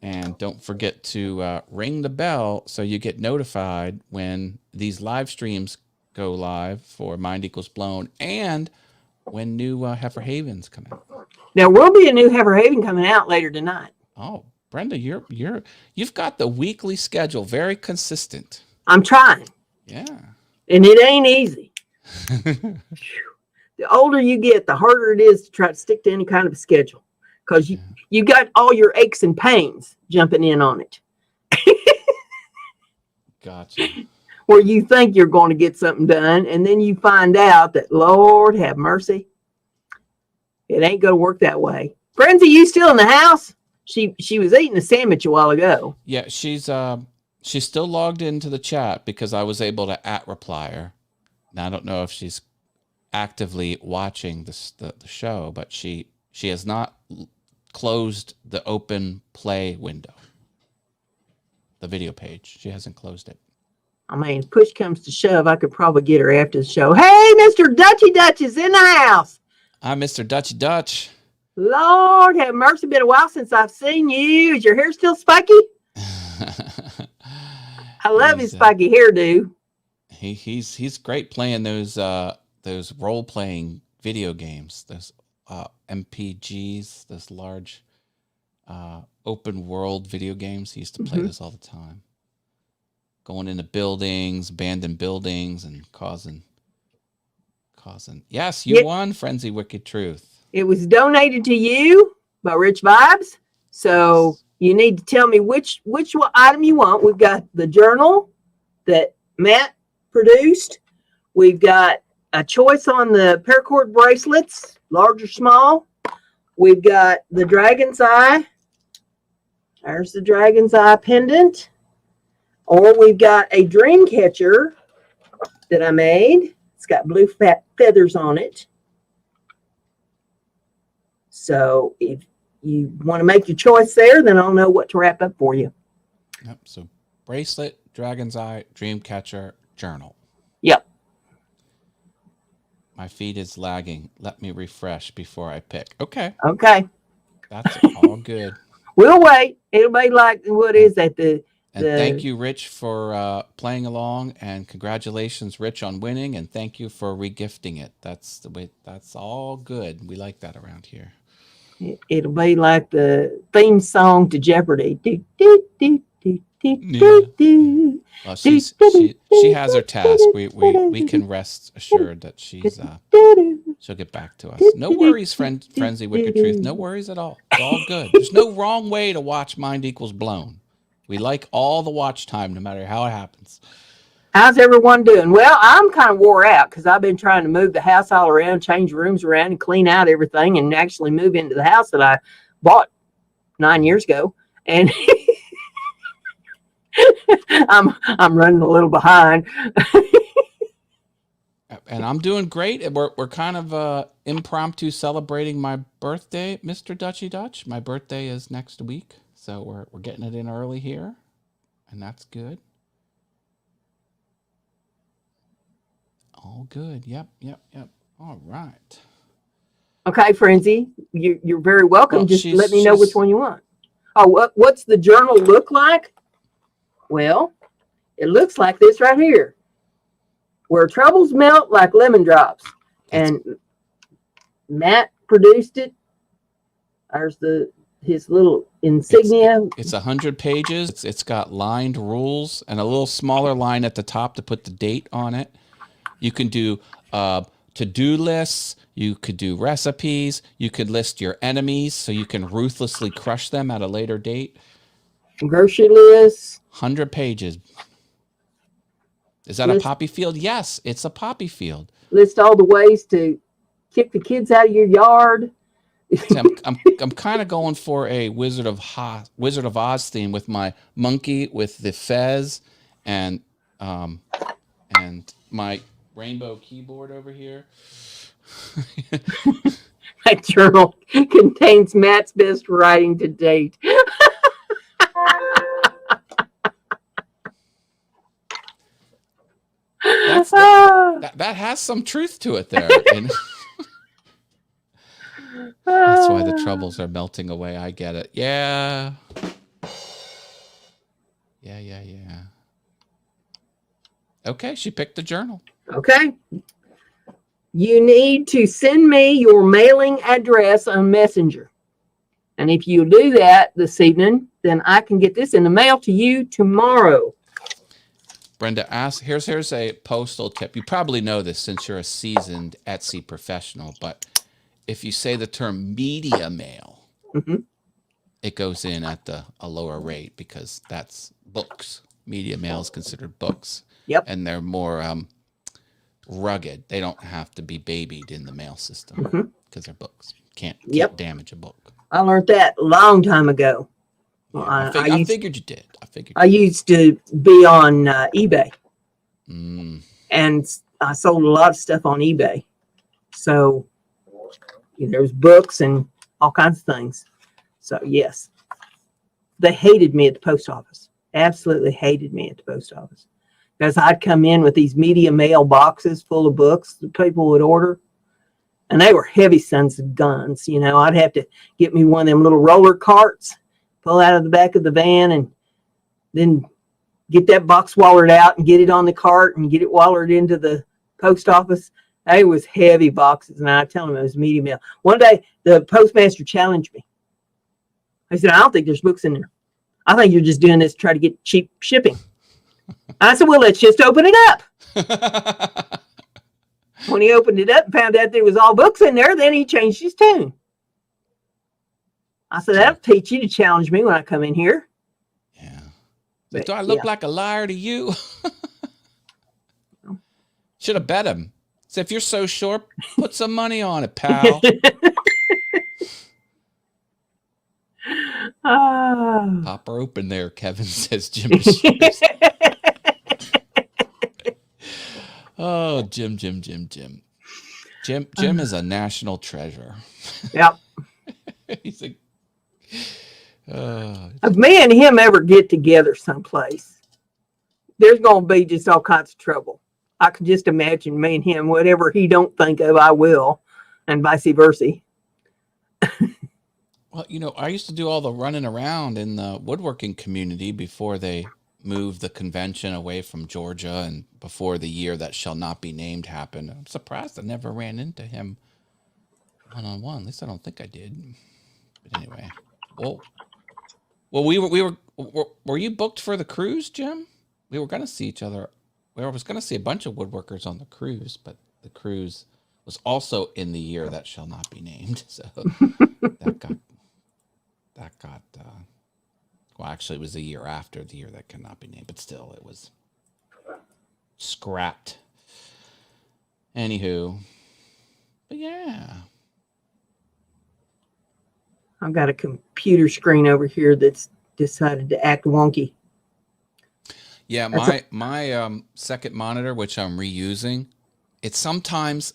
And don't forget to ring the bell so you get notified when these live streams go live for Mind Equals Blown and when new Heifer Havens come out. There will be a new Heifer Haven coming out later tonight. Oh, Brenda, you've got the weekly schedule very consistent. I'm trying. Yeah. And it ain't easy. The older you get, the harder it is to try to stick to any kind of a schedule because you got all your aches and pains jumping in on it. Gotcha. Where you think you're going to get something done, and then you find out that, Lord have mercy, it ain't going to work that way. Frenzy, you still in the house? She was eating a sandwich a while ago. Yeah, she's still logged into the chat because I was able to @reply her. Now I don't know if she's actively watching the show, but she has not closed the open play window, the video page. She hasn't closed it. I mean, push comes to shove, I could probably get her after the show. Hey, Mr. Dutchy Dutch is in the house. I'm Mr. Dutchy Dutch. Lord have mercy, been a while since I've seen you. Is your hair still spiky? I love his spiky hairdo. He's great playing those role-playing video games, those MPGs, those large open world video games. He used to play this all the time. Going into buildings, abandoned buildings, and causing. Yes, you won, Frenzy Wicked Truth. It was donated to you by Rich Vibes. So you need to tell me which item you want. We've got the journal that Matt produced. We've got a choice on the paracord bracelets, large or small. We've got the dragon's eye. There's the dragon's eye pendant. Or we've got a dream catcher that I made. It's got blue feathers on it. So if you want to make your choice there, then I'll know what to wrap up for you. Yep. So bracelet, dragon's eye, dream catcher, journal. Yep. My feed is lagging. Let me refresh before I pick. Okay. That's all good. We'll wait. It'll be like what is that? And thank you, Rich, for playing along, and congratulations, Rich, on winning, and thank you for regifting it. That's the way. That's all good. We like that around here. It'll be like the theme song to Jeopardy. Well, she has her task. We can rest assured that she'll get back to us. No worries, Frenzy Wicked Truth. No worries at all. It's all good. There's no wrong way to watch Mind Equals Blown. We like all the watch time, no matter how it happens. How's everyone doing? Well, I'm kind of wore out because I've been trying to move the house all around, change rooms around, and clean out everything, and actually move into the house that I bought 9 years ago. And I'm running a little behind. And I'm doing great. We're kind of impromptu celebrating my birthday, Mr. Dutchy Dutch. My birthday is next week, so we're getting it in early here, and that's good. All good. Yep. All right. Okay, Frenzy, you're very welcome. Well, just let me know which one you want. Oh, what's the journal look like? Well, it looks like this right here. Where troubles melt like lemon drops. And Matt produced it. There's his little insignia. It's 100 pages. It's got lined rules and a little smaller line at the top to put the date on it. You can do to-do lists. You could do recipes. You could list your enemies so you can ruthlessly crush them at a later date. Grocery lists. 100 pages. Is that a poppy field? Yes, it's a poppy field. List all the ways to kick the kids out of your yard. See, I'm kind of going for a Wizard of Oz theme with my monkey with the fez and my rainbow keyboard over here. My journal contains Matt's best writing to date. That has some truth to it there. That's why the troubles are melting away. I get it. Yeah. Okay, she picked the journal. Okay. You need to send me your mailing address on Messenger. And if you do that this evening, then I can get this in the mail to you tomorrow. Brenda asks, here's a postal tip. You probably know this since you're a seasoned Etsy professional, but if you say the term media mail, it goes in at a lower rate because that's books. Media mail is considered books. Yep. And they're more rugged. They don't have to be babied in the mail system because they're books. Can't damage a book. I learned that a long time ago. Well, I figured you did. I used to be on eBay. And I sold a lot of stuff on eBay. So there's books and all kinds of things. So, yes. They hated me at the post office. Absolutely hated me at the post office. Because I'd come in with these media mail boxes full of books that people would order. And they were heavy sons of guns. I'd have to get me one of them little roller carts, pull out of the back of the van, and then get that box wallered out and get it on the cart and get it wallered into the post office. They was heavy boxes, and I tell them it was media mail. One day, the postmaster challenged me. I said, I don't think there's books in there. I think you're just doing this to try to get cheap shipping. I said, well, let's just open it up. When he opened it up and found out there was all books in there, then he changed his tune. I said, that'll teach you to challenge me when I come in here. Yeah. But, do I look like a liar to you? Should have bet him. So if you're so sure, put some money on it, pal. Pop her open there, Kevin, says Jim. Oh, Jim. Jim is a national treasure. Yep. He's a... if me and him ever get together someplace, there's going to be just all kinds of trouble. I can just imagine me and him, whatever he don't think of, I will, and vice versa. Well, I used to do all the running around in the woodworking community before they moved the convention away from Georgia and before the year that shall not be named happened. I'm surprised I never ran into him one-on-one. At least I don't think I did. But anyway, well, were you booked for the cruise, Jim? We were going to see each other. I was going to see a bunch of woodworkers on the cruise, but the cruise was also in the year that shall not be named. So that got well, actually it was the year after the year that cannot be named, but still it was scrapped. Anywho, but yeah. I've got a computer screen over here that's decided to act wonky. Yeah, my second monitor, which I'm reusing, it's sometimes,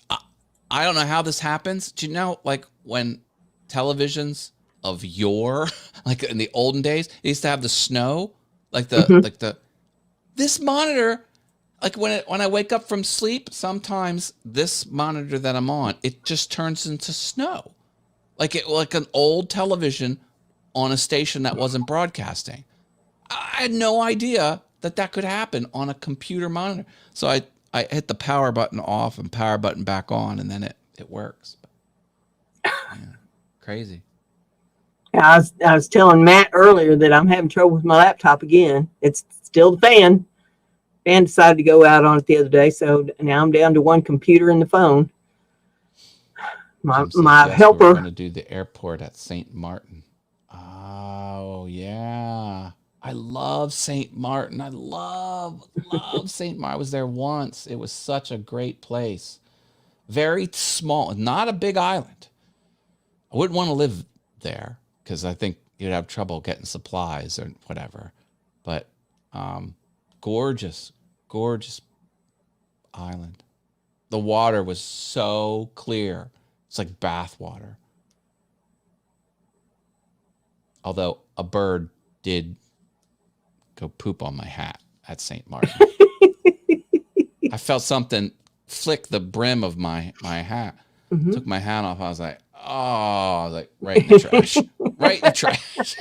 I don't know how this happens. Do you know, like when televisions of yore, like in the olden days, they used to have the snow, like this monitor, like when I wake up from sleep, sometimes this monitor that I'm on, it just turns into snow, like an old television on a station that wasn't broadcasting. I had no idea that could happen on a computer monitor. So I hit the power button off and power button back on, and then it works. Yeah, crazy. I was telling Matt earlier that I'm having trouble with my laptop again. It's still the fan. Fan decided to go out on it the other day, so now I'm down to one computer and the phone. My helper. We're going to do the airport at St. Martin. Oh yeah. I love St. Martin. I love St. Martin. I was there once. It was such a great place. Very small, not a big island. I wouldn't want to live there because I think you'd have trouble getting supplies or whatever. But gorgeous island. The water was so clear. It's like bath water. Although a bird did go poop on my hat at St. Martin. I felt something flick the brim of my hat. Mm-hmm. Took my hat off. I was like, right in the trash. Right in the trash.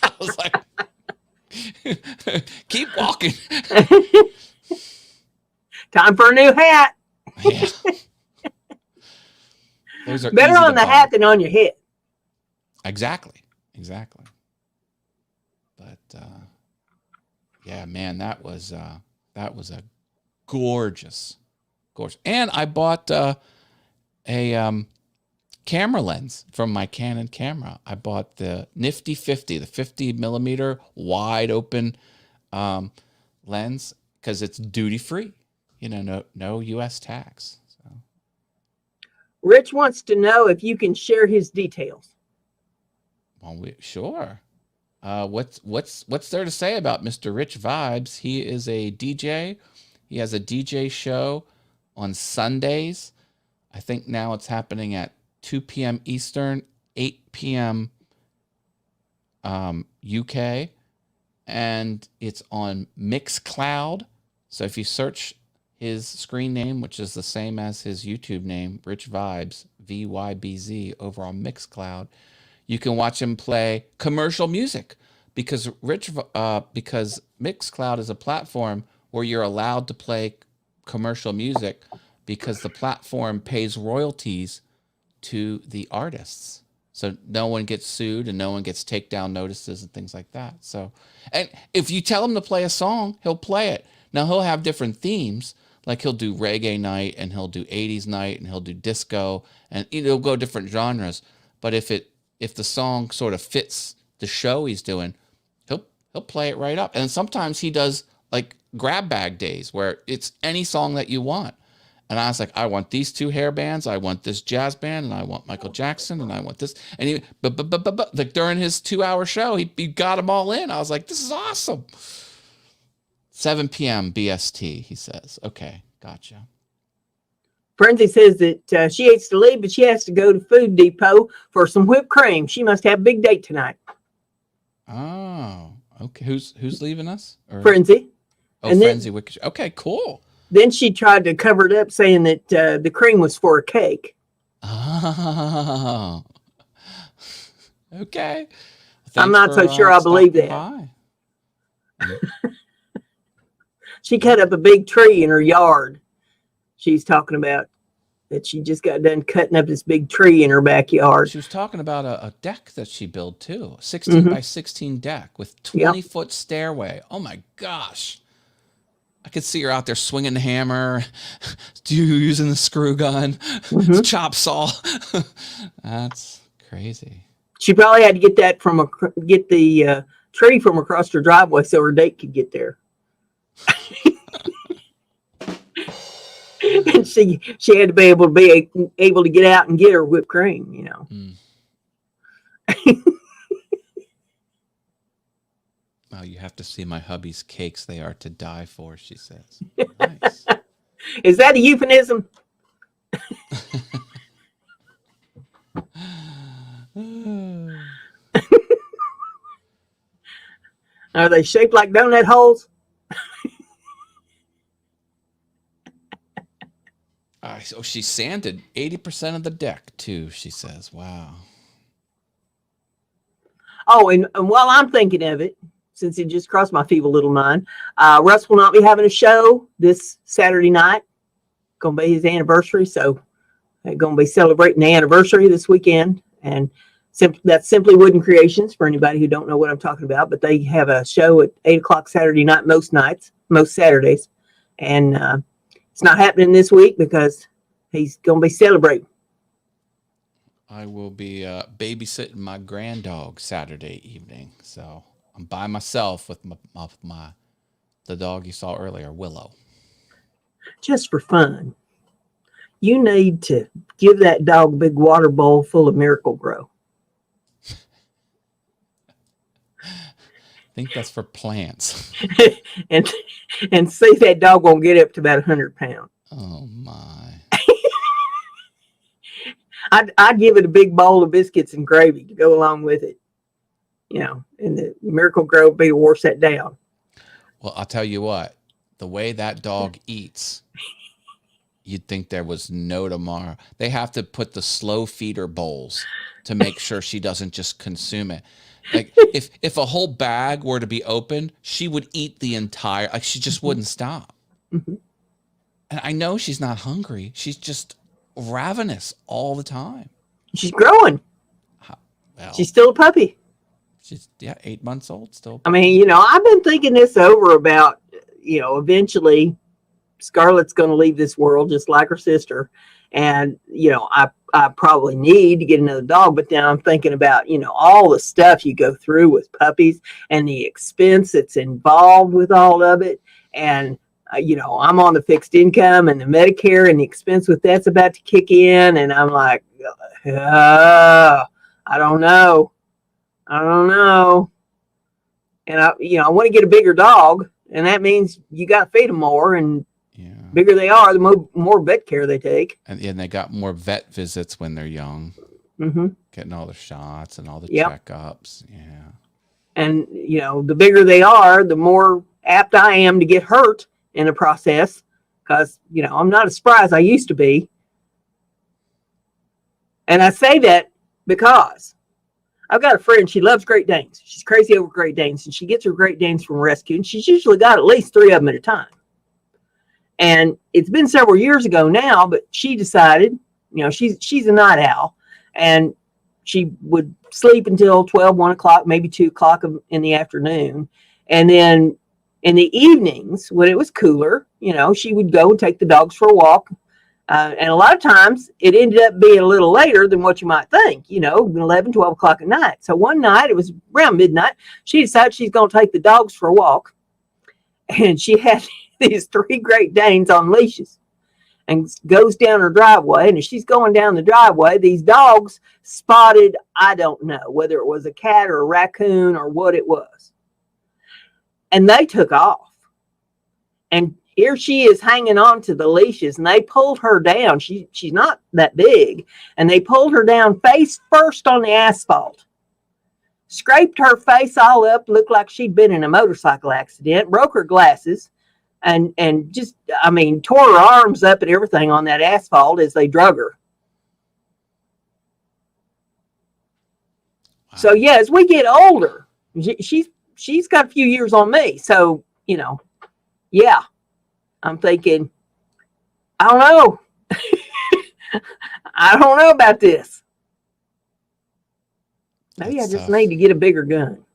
I was like, keep walking. Time for a new hat. Yeah. Those are better on the hat than on your head. Exactly. But yeah, man, that was a gorgeous. And I bought a camera lens from my Canon camera. I bought the Nifty 50, the 50 millimeter wide open lens, because it's duty free. No U.S. tax. So. Rich wants to know if you can share his details. Well, sure. What's there to say about Mr. Rich Vibes? He is a DJ. He has a DJ show on Sundays. I think now it's happening at 2 p.m. Eastern, 8 p.m. UK, and it's on Mixcloud. So if you search his screen name, which is the same as his YouTube name, Rich Vibes, VYBZ, over on Mixcloud, you can watch him play commercial music, because because Mixcloud is a platform where you're allowed to play commercial music because the platform pays royalties to the artists. so no one gets sued and no one gets takedown notices and things like that. So, and if you tell him to play a song, he'll play it. Now he'll have different themes, like he'll do reggae night and he'll do 80s night and he'll do disco, and he'll go different genres. But if the song sort of fits the show he's doing, he'll play it right up. And sometimes he does like grab bag days where it's any song that you want. And I was like, I want these two hair bands, I want this jazz band, and I want Michael Jackson, and I want this. And he, like during his 2-hour show, he got them all in. I was like, this is awesome. 7 p.m. BST, he says. Okay, gotcha. Frenzy says that she hates to leave, but she has to go to Food Depot for some whipped cream. She must have a big date tonight. Oh, okay. Who's leaving us? Or... Frenzy. Oh, and Frenzy. Okay, cool. Then she tried to cover it up, saying that the cream was for a cake. Oh, okay. I'm not so sure I believe that. She cut up a big tree in her yard. She's talking about that she just got done cutting up this big tree in her backyard. She was talking about a deck that she built too, 16 by 16 deck with 20-foot stairway. Oh my gosh. I could see her out there swinging the hammer, using the screw gun, chop saw. That's crazy. She probably had to get that get the tree from across her driveway so her date could get there. And she had to be able to get out and get her whipped cream, you know. Oh, you have to see my hubby's cakes. They are to die for, she says. Nice. Is that a euphemism? Are they shaped like donut holes? So she sanded 80% of the deck too, she says. Wow. Oh, and while I'm thinking of it, since it just crossed my feeble little mind, Russ will not be having a show this Saturday night. Going to be his anniversary, so they're going to be celebrating the anniversary this weekend. And that's Simply Wooden Creations for anybody who don't know what I'm talking about. But they have a show at 8 o'clock Saturday night most Saturdays. And it's not happening this week because he's going to be celebrating. I will be babysitting my granddog Saturday evening. So I'm by myself with the dog you saw earlier, Willow. Just for fun. You need to give that dog a big water bowl full of Miracle Grow. I think that's for plants. and see if that dog won't get up to about 100 pounds. Oh my. I'd give it a big bowl of biscuits and gravy to go along with it. You know, and the Miracle Grow would be to wash that down. Well, I'll tell you what, the way that dog eats, you'd think there was no tomorrow. They have to put the slow feeder bowls to make sure she doesn't just consume it. Like if a whole bag were to be opened, she would eat the entire, like she just wouldn't stop. Mm-hmm. And I know she's not hungry. She's just ravenous all the time. She's growing. Well, she's still a puppy. She's 8 months old still. I mean, I've been thinking this over about, eventually Scarlett's going to leave this world just like her sister. And, I probably need to get another dog, but then I'm thinking about, all the stuff you go through with puppies and the expense that's involved with all of it. And, I'm on the fixed income and the Medicare and the expense with that's about to kick in. And I'm like, I don't know. And I want to get a bigger dog, and that means you got to feed them more, and bigger they are, the more vet care they take. And they got more vet visits when they're young, getting all the shots and all the checkups. Yeah. And, the bigger they are, the more apt I am to get hurt in the process because, I'm not as spry as I used to be. And I say that because I've got a friend, she loves Great Danes. She's crazy over Great Danes, and she gets her Great Danes from rescue, and she's usually got at least 3 of them at a time. And it's been several years ago now, but she decided, she's a night owl, and she would sleep until 12, 1 o'clock, maybe 2 o'clock in the afternoon. And then in the evenings, when it was cooler, she would go and take the dogs for a walk. And a lot of times it ended up being a little later than what you might think, 11, 12 o'clock at night. So one night, it was around midnight, she decided she's going to take the dogs for a walk. And she had these 3 Great Danes on leashes and goes down her driveway. And as she's going down the driveway, these dogs spotted, I don't know whether it was a cat or a raccoon or what it was. And they took off. And here she is hanging on to the leashes, and they pulled her down. She's not that big. And they pulled her down face first on the asphalt, scraped her face all up, looked like she'd been in a motorcycle accident, broke her glasses, and just, tore her arms up and everything on that asphalt as they drug her. Wow. So, yeah, as we get older, she's got a few years on me. So, yeah. I'm thinking, I don't know. I don't know about this. Maybe I just need to get a bigger gun.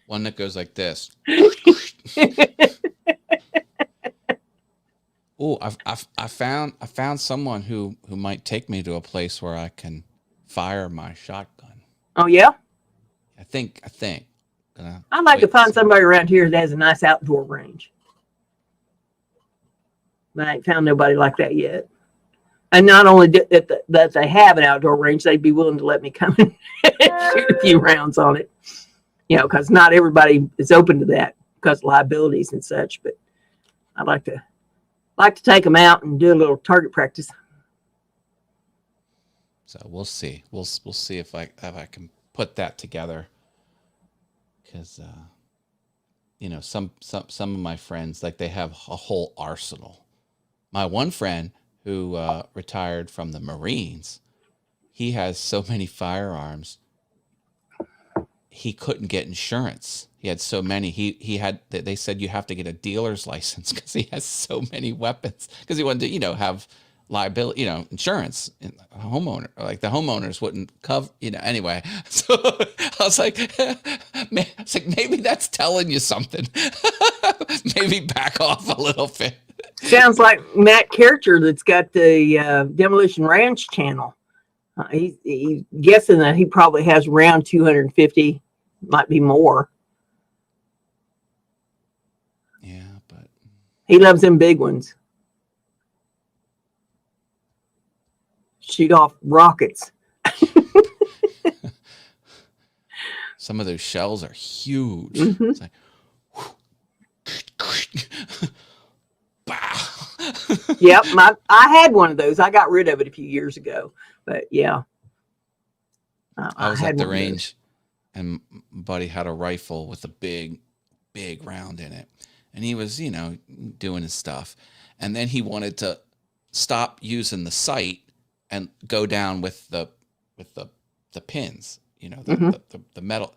One that goes like this. Oh, I found someone who might take me to a place where I can fire my shotgun. Oh yeah? I think. I'd like to find somebody around here that has a nice outdoor range. But I ain't found nobody like that yet. And not only that they have an outdoor range, they'd be willing to let me come and shoot a few rounds on it. Because not everybody is open to that because of liabilities and such. But I'd like to take them out and do a little target practice. So we'll see. We'll see if I can put that together. Because, some of my friends, like, they have a whole arsenal. My one friend who retired from the Marines, he has so many firearms, he couldn't get insurance. He had so many. They said you have to get a dealer's license because he has so many weapons. Because he wanted to, have liability, insurance. And homeowner, like the homeowners wouldn't cover, anyway. So I was like, maybe that's telling you something. Maybe back off a little bit. Sounds like Matt Kircher that's got the Demolition Ranch channel. He's guessing that he probably has around 250, might be more. Yeah, but he loves them big ones. Shoot off rockets. Some of those shells are huge. Mm-hmm. It's like, Yep, I had one of those. I got rid of it a few years ago, but yeah. I was at the range, and buddy had a rifle with a big round in it, and he was, doing his stuff, and then he wanted to stop using the sight and go down with the pins, the metal.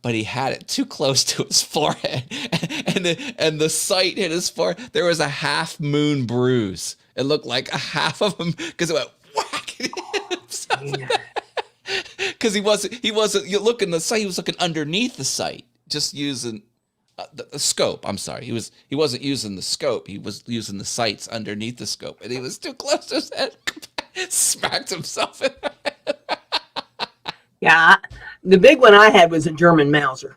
But he had it too close to his forehead, and the sight hit his forehead. There was a half moon bruise. It looked like a half of him because it went whack. Because he wasn't. You look in the sight. He was looking underneath the sight, just using the scope. I'm sorry. He wasn't using the scope. He was using the sights underneath the scope, and he was too close to his head. Smacked himself in the head. Yeah, the big one I had was a German Mauser.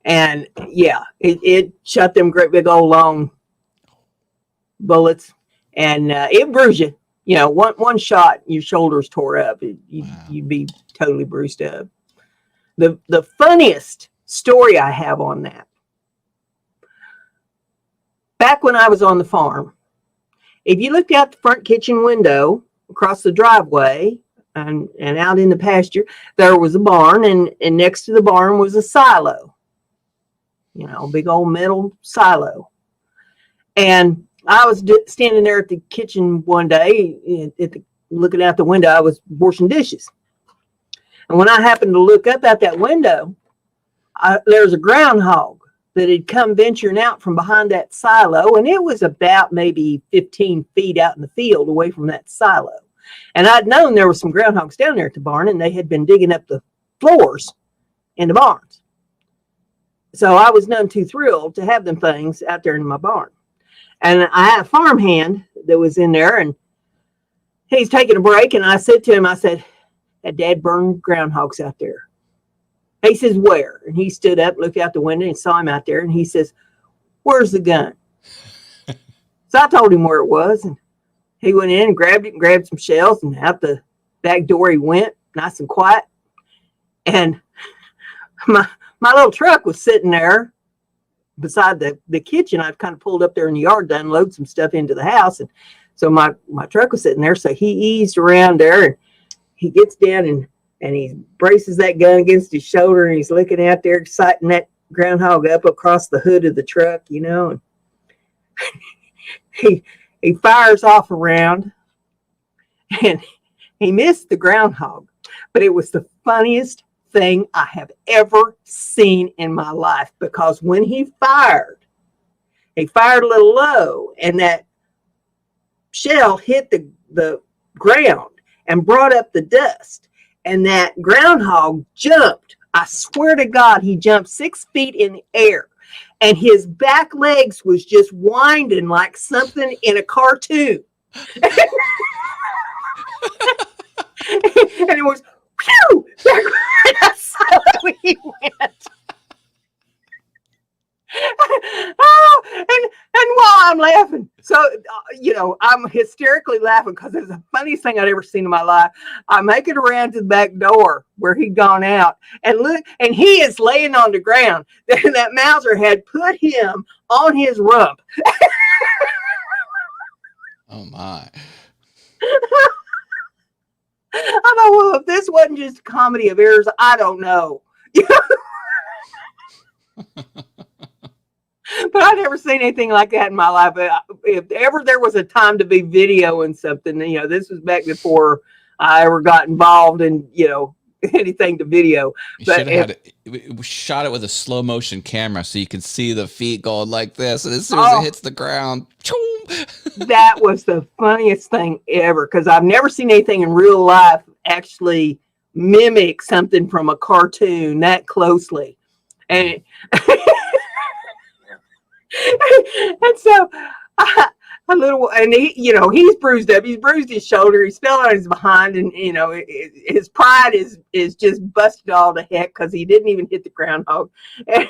And yeah, it shot them great big old long bullets. And it bruised you. One shot, your shoulders tore up. You'd be totally bruised up. The funniest story I have on that. Back when I was on the farm, if you looked out the front kitchen window across the driveway, and out in the pasture, there was a barn, and next to the barn was a silo. A big old metal silo. And I was standing there at the kitchen one day, looking out the window. I was washing dishes. And when I happened to look up out that window, there was a groundhog that had come venturing out from behind that silo, and it was about maybe 15 feet out in the field away from that silo. And I'd known there were some groundhogs down there at the barn, and they had been digging up the floors in the barns. So I was none too thrilled to have them things out there in my barn. And I had a farmhand that was in there, and he's taking a break. And I said to him, I said, "Had Dad burned groundhogs out there?" He says, "Where?" And he stood up, looked out the window, and saw him out there. And he says, "Where's the gun?" So I told him where it was, and he went in and grabbed it and grabbed some shells, and out the back door he went, nice and quiet. And my little truck was sitting there beside the kitchen. I'd kind of pulled up there in the yard to unload some stuff into the house. And so my truck was sitting there. So he eased around there, and he gets down and he braces that gun against his shoulder, and he's looking out there, sighting that groundhog up across the hood of the truck, and he fires off a round, and he missed the groundhog, but it was the funniest thing I have ever seen in my life, because when he fired a little low, and that shell hit the ground and brought up the dust, and that groundhog jumped. I swear to God, he jumped 6 feet in the air, and his back legs was just winding like something in a cartoon. And it was, whew, back right outside he went. Oh, and while I'm laughing, so I'm hysterically laughing because it's the funniest thing I'd ever seen in my life. I make it around to the back door where he'd gone out, and look, and he is laying on the ground. That Mauser had put him on his rump. Oh my! I thought, well, if this wasn't just a comedy of errors, I don't know. But I've never seen anything like that in my life. If ever there was a time to be videoing something, this was back before I ever got involved in, anything to video. But we shot it with a slow motion camera so you can see the feet going like this, and as soon as it hits the ground, that was the funniest thing ever, because I've never seen anything in real life actually mimic something from a cartoon that closely. And and so he's bruised up. He's bruised his shoulder. He's fell on his behind, and his pride is just busted all to heck because he didn't even hit the groundhog. And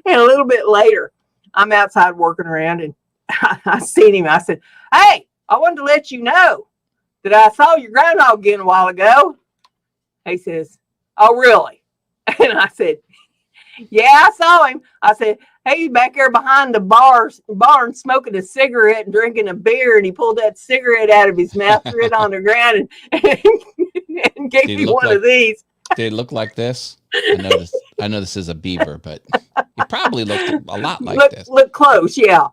a little bit later, I'm outside working around, and I seen him. I said, "Hey, I wanted to let you know that I saw your groundhog again a while ago." He says, "Oh, really?" And I said, "Yeah, I saw him." I said, "Hey, he's back there behind the barn smoking a cigarette and drinking a beer," and he pulled that cigarette out of his mouth, threw it on the ground, and gave me one of these. Did it look like this? I know this is a beaver, but he probably looked a lot like this. Look close, yeah.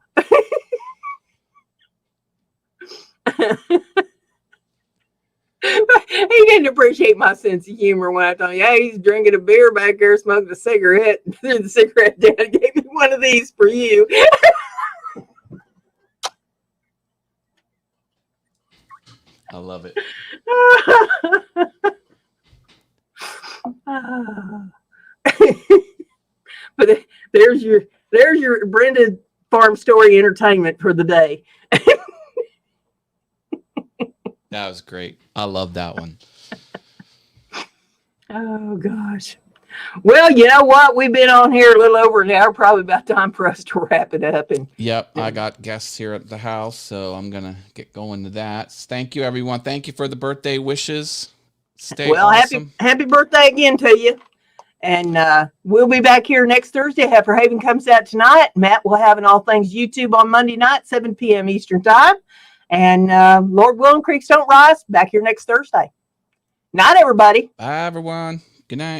He didn't appreciate my sense of humor when I told him, "Hey, he's drinking a beer back there, smoking a cigarette, threw the cigarette down and gave me one of these for you." I love it. But there's your Brenda Farm Story entertainment for the day. That was great. I love that one. Oh, gosh. Well, you know what? We've been on here a little over an hour. Probably about time for us to wrap it up. Yep, I got guests here at the house, so I'm going to get going to that. Thank you, everyone. Thank you for the birthday wishes. Stay awesome. Happy birthday again to you. And we'll be back here next Thursday. Heifer Haven comes out tonight. Matt will have an All Things YouTube on Monday night, 7 p.m. Eastern Time. And Lord willing, creeks don't rise. Back here next Thursday. Night, everybody. Bye, everyone. Good night.